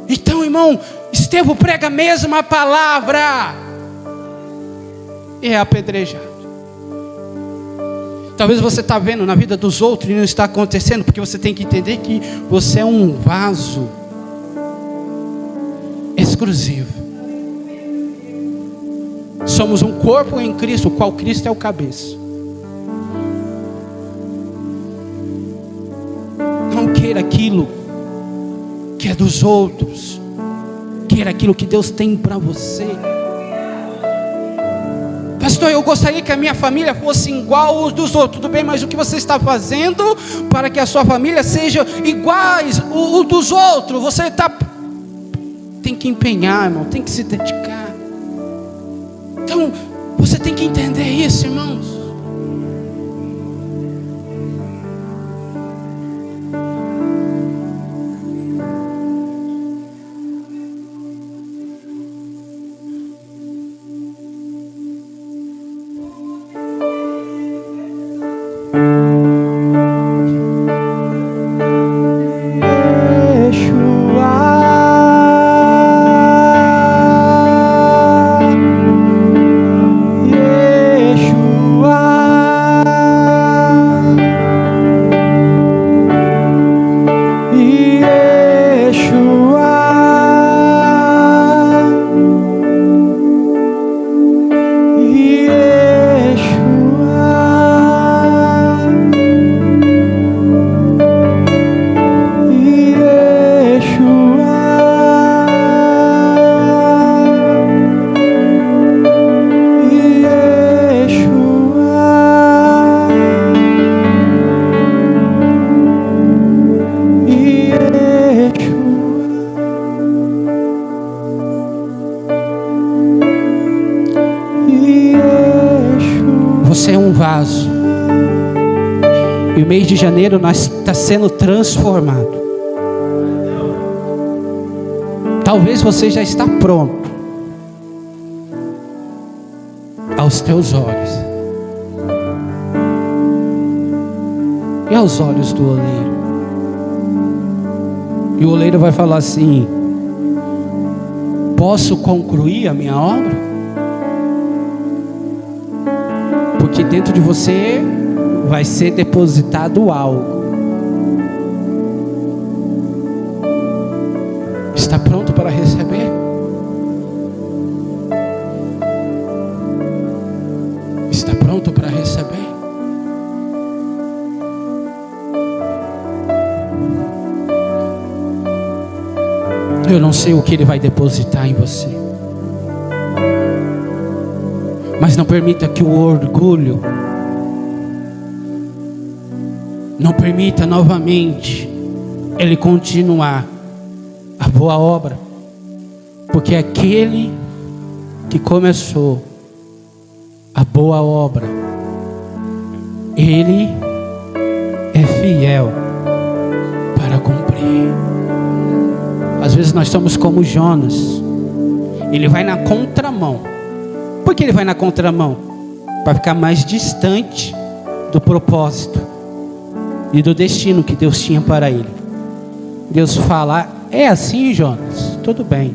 Então, irmão, Estevão prega a mesma palavra e é apedrejado. Talvez você está vendo na vida dos outros e não está acontecendo, porque você tem que entender que você é um vaso exclusivo. Somos um corpo em Cristo, o qual Cristo é o cabeça. Não queira aquilo que é dos outros, queira aquilo que Deus tem para você. Pastor, eu gostaria que a minha família fosse igual aos dos outros. Tudo bem, mas o que você está fazendo para que a sua família seja iguais o dos outros? Você tem que empenhar, irmão, tem que se dedicar. Então, você tem que entender isso, irmãos. E o mês de janeiro nós está sendo transformado. Talvez você já está pronto aos teus olhos e aos olhos do oleiro. E o oleiro vai falar assim: posso concluir a minha obra? Porque dentro de você vai ser depositado algo. Está pronto para receber? Está pronto para receber? Eu não sei o que Ele vai depositar em você, mas não permita que o orgulho, não permita novamente Ele continuar a boa obra, porque aquele que começou a boa obra, Ele é fiel para cumprir. Às vezes nós somos como Jonas. Ele vai na contramão. Por que ele vai na contramão? Para ficar mais distante do propósito e do destino que Deus tinha para ele. Deus fala: é assim, Jonas? Tudo bem.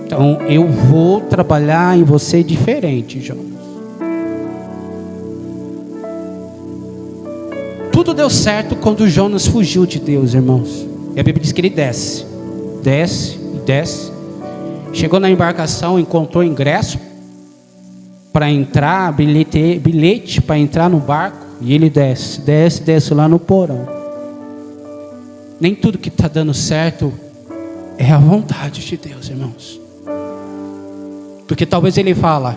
Então eu vou trabalhar em você diferente, Jonas. Tudo deu certo quando Jonas fugiu de Deus, irmãos. E a Bíblia diz que ele desce. Chegou na embarcação, encontrou ingresso para entrar, bilhete para entrar no barco. E ele desce lá no porão. Nem tudo que está dando certo é a vontade de Deus, irmãos. Porque talvez ele fala: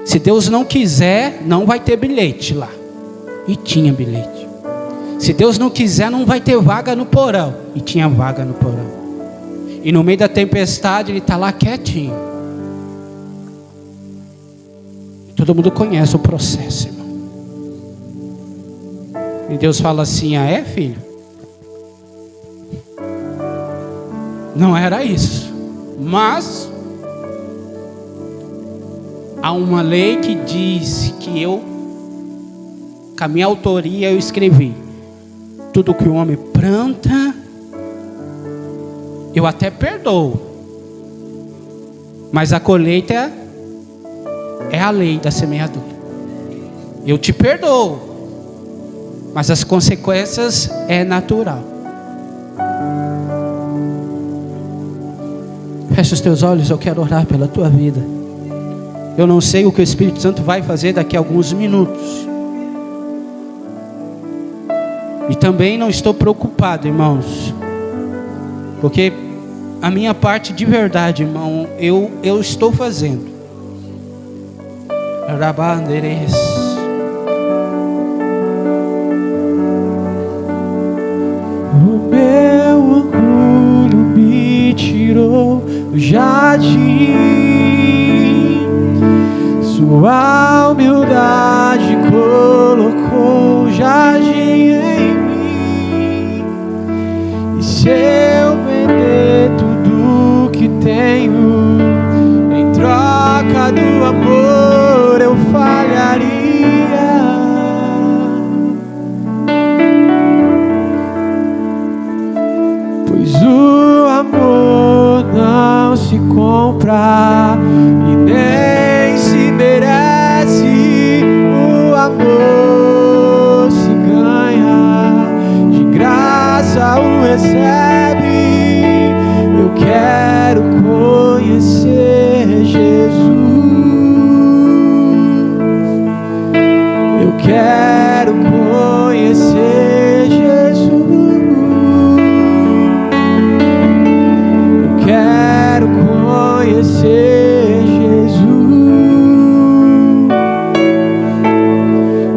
se Deus não quiser, não vai ter bilhete lá. E tinha bilhete. Se Deus não quiser, não vai ter vaga no porão. E tinha vaga no porão. E no meio da tempestade ele está lá quietinho. Todo mundo conhece o processo, irmão. E Deus fala assim: ah, é, filho? Não era isso. Mas há uma lei que diz que com a minha autoria eu escrevi: tudo que o homem planta, eu até perdoo, mas a colheita é a lei da semeadura. Eu te perdoo, mas as consequências é natural. Fecha os teus olhos, eu quero orar pela tua vida. Eu não sei o que o Espírito Santo vai fazer daqui a alguns minutos. E também não estou preocupado, irmãos, porque a minha parte de verdade, irmão, eu estou fazendo. Rabanderes. O meu orgulho me tirou do jardim, sua humildade colocou o jardim em mim. E se eu vender tudo que tenho em troca do amor, eu falharia. Pois o amor não se compra e nem se merece. O amor se ganha, de graça o recebe. Eu quero conhecer Jesus. Eu quero conhecer Jesus. Eu quero conhecer Jesus.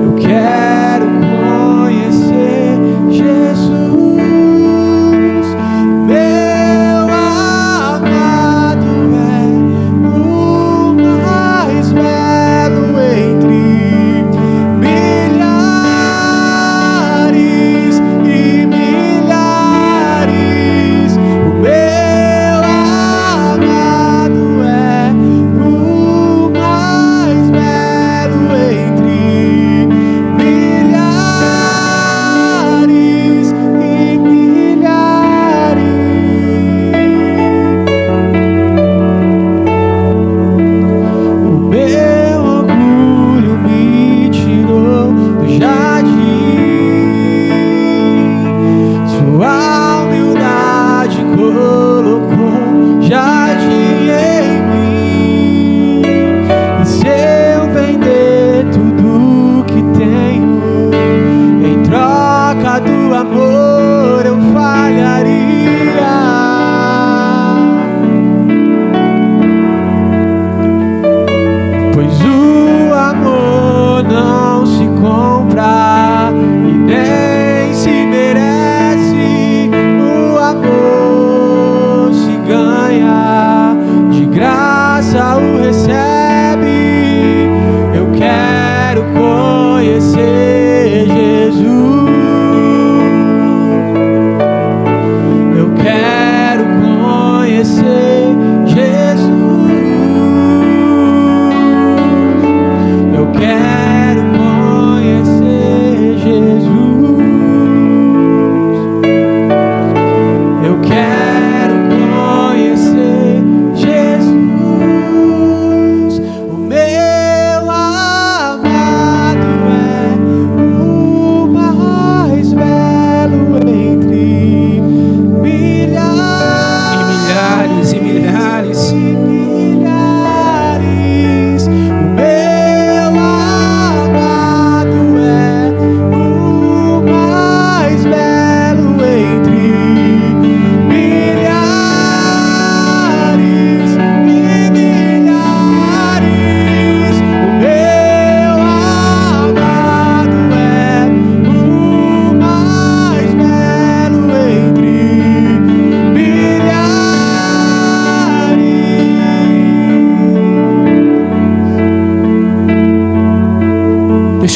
Eu quero conhecer Jesus. Meu amado é o mais belo entre milhares.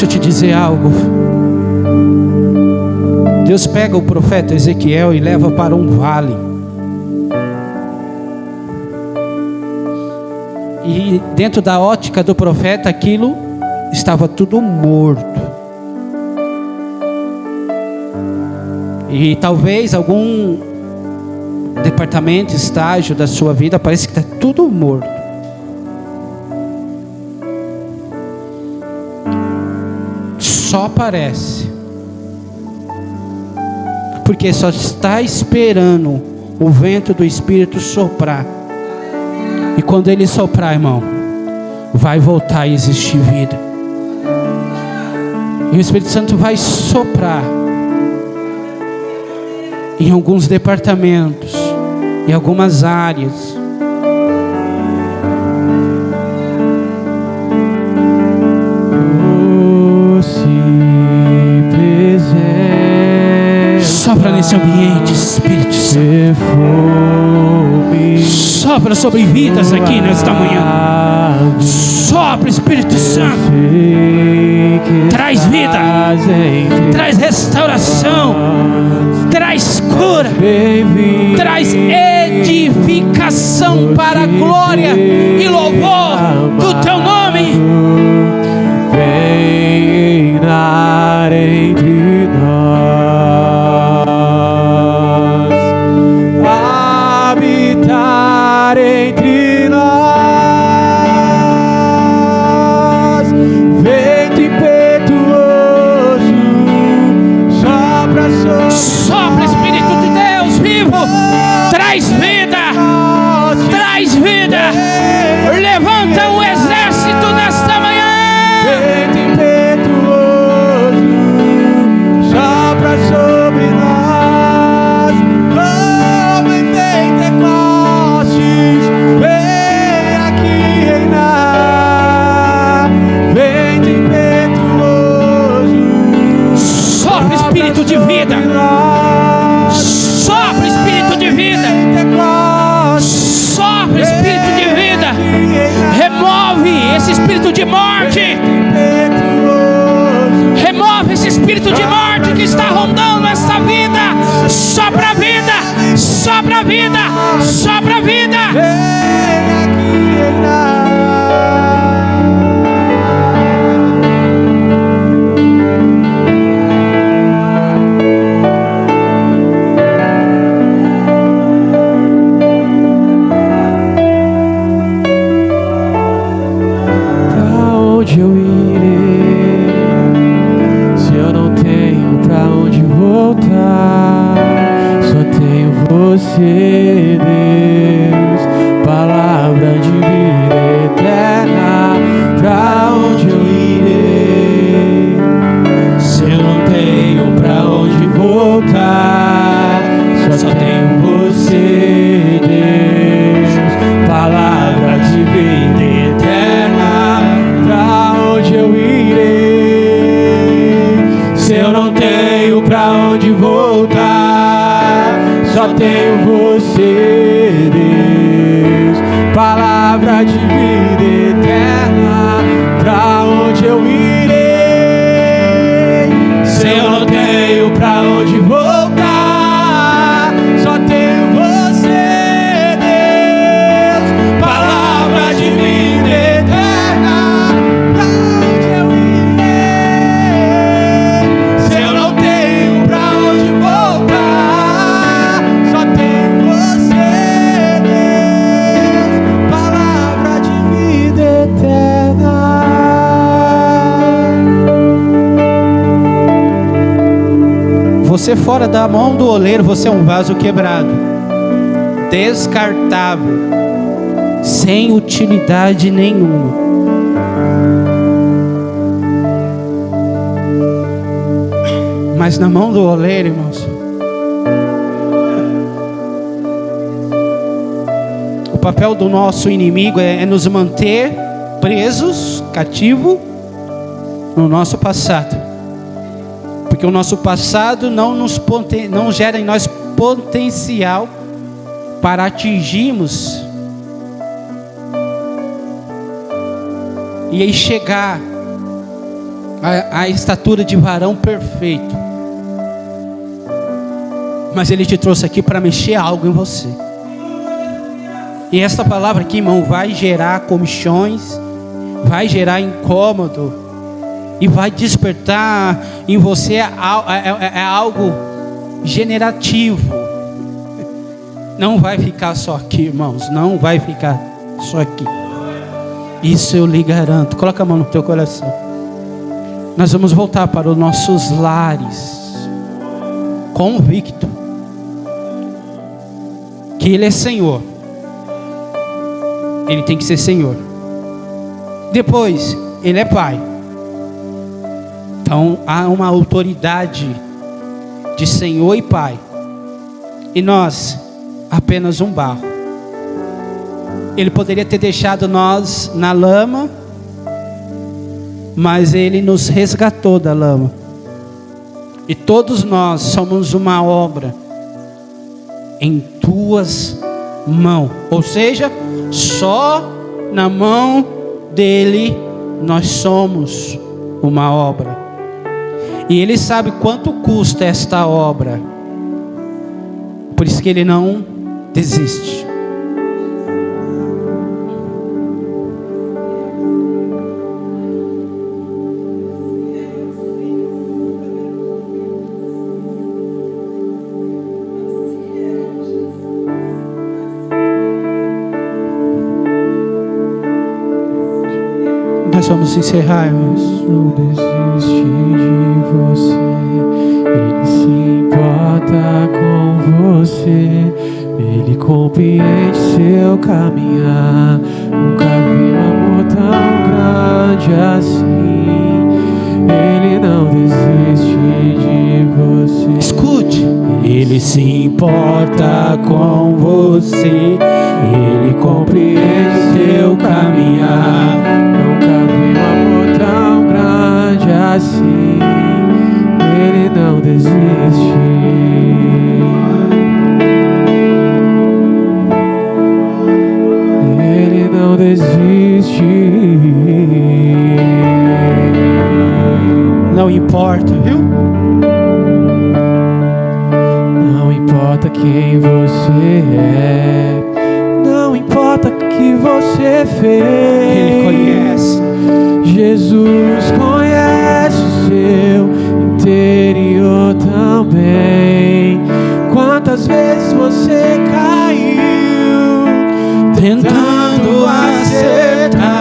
Deixa eu te dizer algo. Deus pega o profeta Ezequiel e leva para um vale. E dentro da ótica do profeta, aquilo estava tudo morto. E talvez algum departamento, estágio da sua vida, parece que está tudo morto. Só parece. Porque só está esperando o vento do Espírito soprar. E quando ele soprar, irmão, vai voltar a existir vida. E o Espírito Santo vai soprar em alguns departamentos, em algumas áreas. Sopra nesse ambiente, Espírito Santo. Sopra sobre vidas aqui nesta manhã. Sopra, Espírito Santo. Traz vida, traz restauração, traz cura, traz edificação para a glória e louvor do teu nome. Vem reinar entre nós, habitar entre nós. Vento impetuoso, sopra, Espírito de Deus vivo, traz vida, traz vida. Levanta um exército nesta manhã. Vento impetuoso, sopra sobre nós. Oh, vem Pentecostes, vem aqui reinar. Vento impetuoso, Sopra, Espírito de vida. Sopra, Espírito de vida. Sopra, Espírito de vida. Remove esse espírito de morte. Remove esse espírito de morte que está rondando essa vida. Sopra a vida. Sopra a vida. Sopra a vida. Onde eu irei, se eu não tenho pra onde voltar? Só tenho você, Deus, palavra de vida eterna. Pra onde eu irei, se eu não tenho pra onde voltar? Só tenho você, Deus, palavra de vida eterna. Pra onde eu irei, se eu não tenho pra onde voltar? Só tenho você, Deus, palavra de vida eterna. Pra onde eu irei, se eu não tenho pra onde voltar? Só tenho você, Deus, palavra de vida eterna. Pra onde eu irei, se eu não tenho pra onde voltar? Só tenho você, Deus, palavra de vida eterna. Você fora da mão do oleiro, você é um vaso quebrado, descartável, sem utilidade nenhuma. Mas na mão do oleiro, irmãos, o papel do nosso inimigo é nos manter presos, cativos no nosso passado. Porque o nosso passado não gera em nós potencial para atingirmos e aí chegar a estatura de varão perfeito. Mas Ele te trouxe aqui para mexer algo em você. E esta palavra aqui, irmão, vai gerar comichões, vai gerar incômodo, e vai despertar em você algo generativo. Não vai ficar só aqui, irmãos. Não vai ficar só aqui. Isso eu lhe garanto. Coloca a mão no teu coração. Nós vamos voltar para os nossos lares, convicto que Ele é Senhor. Ele tem que ser Senhor. Depois, Ele é Pai. Então há uma autoridade de Senhor e Pai. E nós, apenas um barro. Ele poderia ter deixado nós na lama, mas Ele nos resgatou da lama. E todos nós somos uma obra em tuas mãos. Ou seja, só na mão dEle nós somos uma obra. E Ele sabe quanto custa esta obra. Por isso que Ele não desiste. Nós vamos encerrar, irmãos. Não desiste de você. Ele se importa com você. Ele compreende seu caminhar. Nunca vi um amor tão grande assim. Ele não desiste de você. Escute. Ele se importa com você. Ele compreende seu caminhar. Nunca vi um amor tão grande assim. Ele não desiste. Ele não desiste. Não importa, viu? Não importa quem você é. Não importa o que você fez. Ele conhece. Jesus conhece o seu interior também. Quantas vezes você caiu tentando acertar,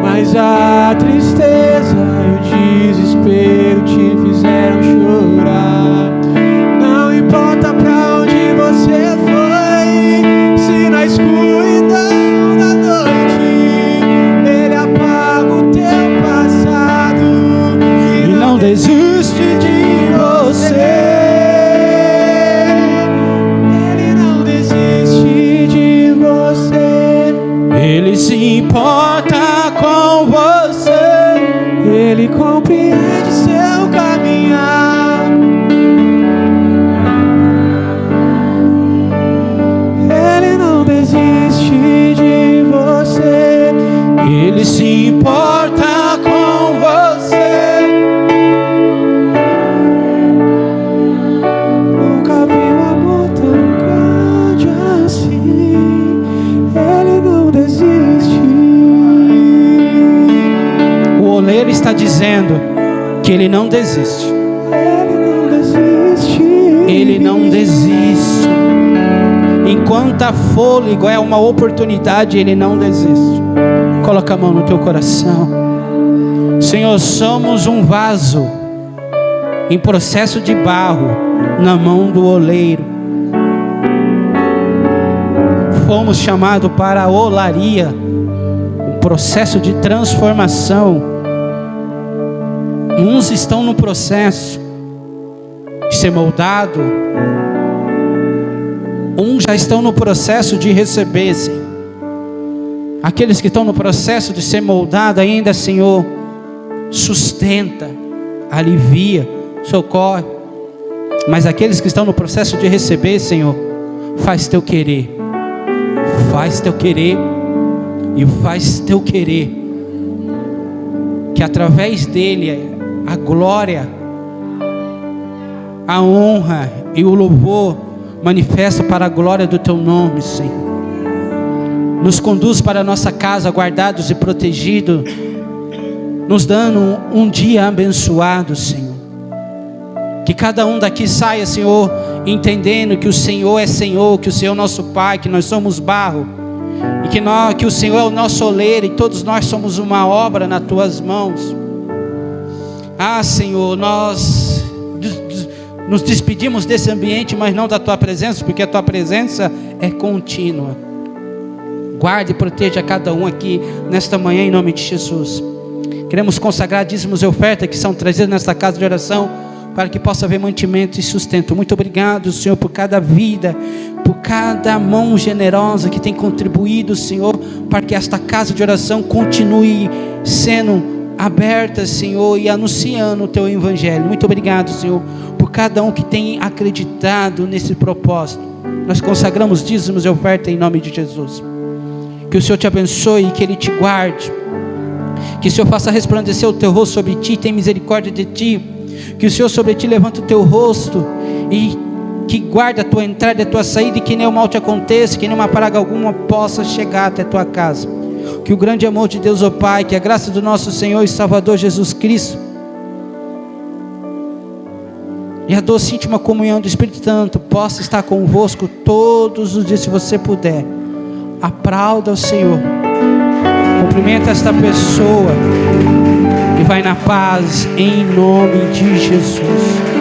mas a tristeza e o desespero te fizeram chorar. Não importa pra onde você foi, se na escuridão da noite Ele apaga o teu passado e não desiste de você. Ele não desiste de você. Ele se importa com você. Ele compreende seu caminhar. Ele não desiste de você. Ele se importa com você. Nunca vi um amor tão grande assim. Ele não desiste. O oleiro está dizendo que ele não desiste. Ele não desiste. Ele não desiste. Enquanto há fôlego, é uma oportunidade, Ele não desiste. Coloca a mão no teu coração. Senhor, somos um vaso em processo de barro na mão do oleiro. Fomos chamados para a olaria, um processo de transformação. Uns estão no processo de ser moldado, uns já estão no processo de receber, Senhor. Aqueles que estão no processo de ser moldado ainda, Senhor, sustenta, alivia, socorre. Mas aqueles que estão no processo de receber, Senhor, faz teu querer, faz teu querer e faz teu querer. que através dele a glória, a honra e o louvor manifesta para a glória do teu nome, Senhor. Nos conduz para a nossa casa guardados e protegidos, nos dando um dia abençoado, Senhor. Que cada um daqui saia, Senhor, entendendo que o Senhor é Senhor, que o Senhor é nosso Pai, que nós somos barro, e que o Senhor é o nosso oleiro, e todos nós somos uma obra nas tuas mãos. Ah, Senhor, nós nos despedimos desse ambiente, mas não da tua presença, porque a tua presença é contínua. Guarde e proteja cada um aqui nesta manhã, em nome de Jesus. Queremos consagrar dízimos e ofertas que são trazidos nesta casa de oração, para que possa haver mantimento e sustento. Muito obrigado, Senhor, por cada vida, por cada mão generosa que tem contribuído, Senhor, para que esta casa de oração continue sendo aberta, Senhor, e anunciando o teu evangelho. Muito obrigado, Senhor, por cada um que tem acreditado nesse propósito. Nós consagramos dízimos e ofertas em nome de Jesus. Que o Senhor te abençoe e que Ele te guarde. Que o Senhor faça resplandecer o teu rosto sobre ti, tenha misericórdia de ti. Que o Senhor sobre ti levante o teu rosto e que guarde a tua entrada e a tua saída, e que nenhum mal te aconteça, que nenhuma praga alguma possa chegar até a tua casa. Que o grande amor de Deus, ó Pai, que a graça do nosso Senhor e Salvador Jesus Cristo e a doce íntima comunhão do Espírito Santo possa estar convosco todos os dias, se você puder. Aplauda o Senhor, cumprimenta esta pessoa e vai na paz em nome de Jesus.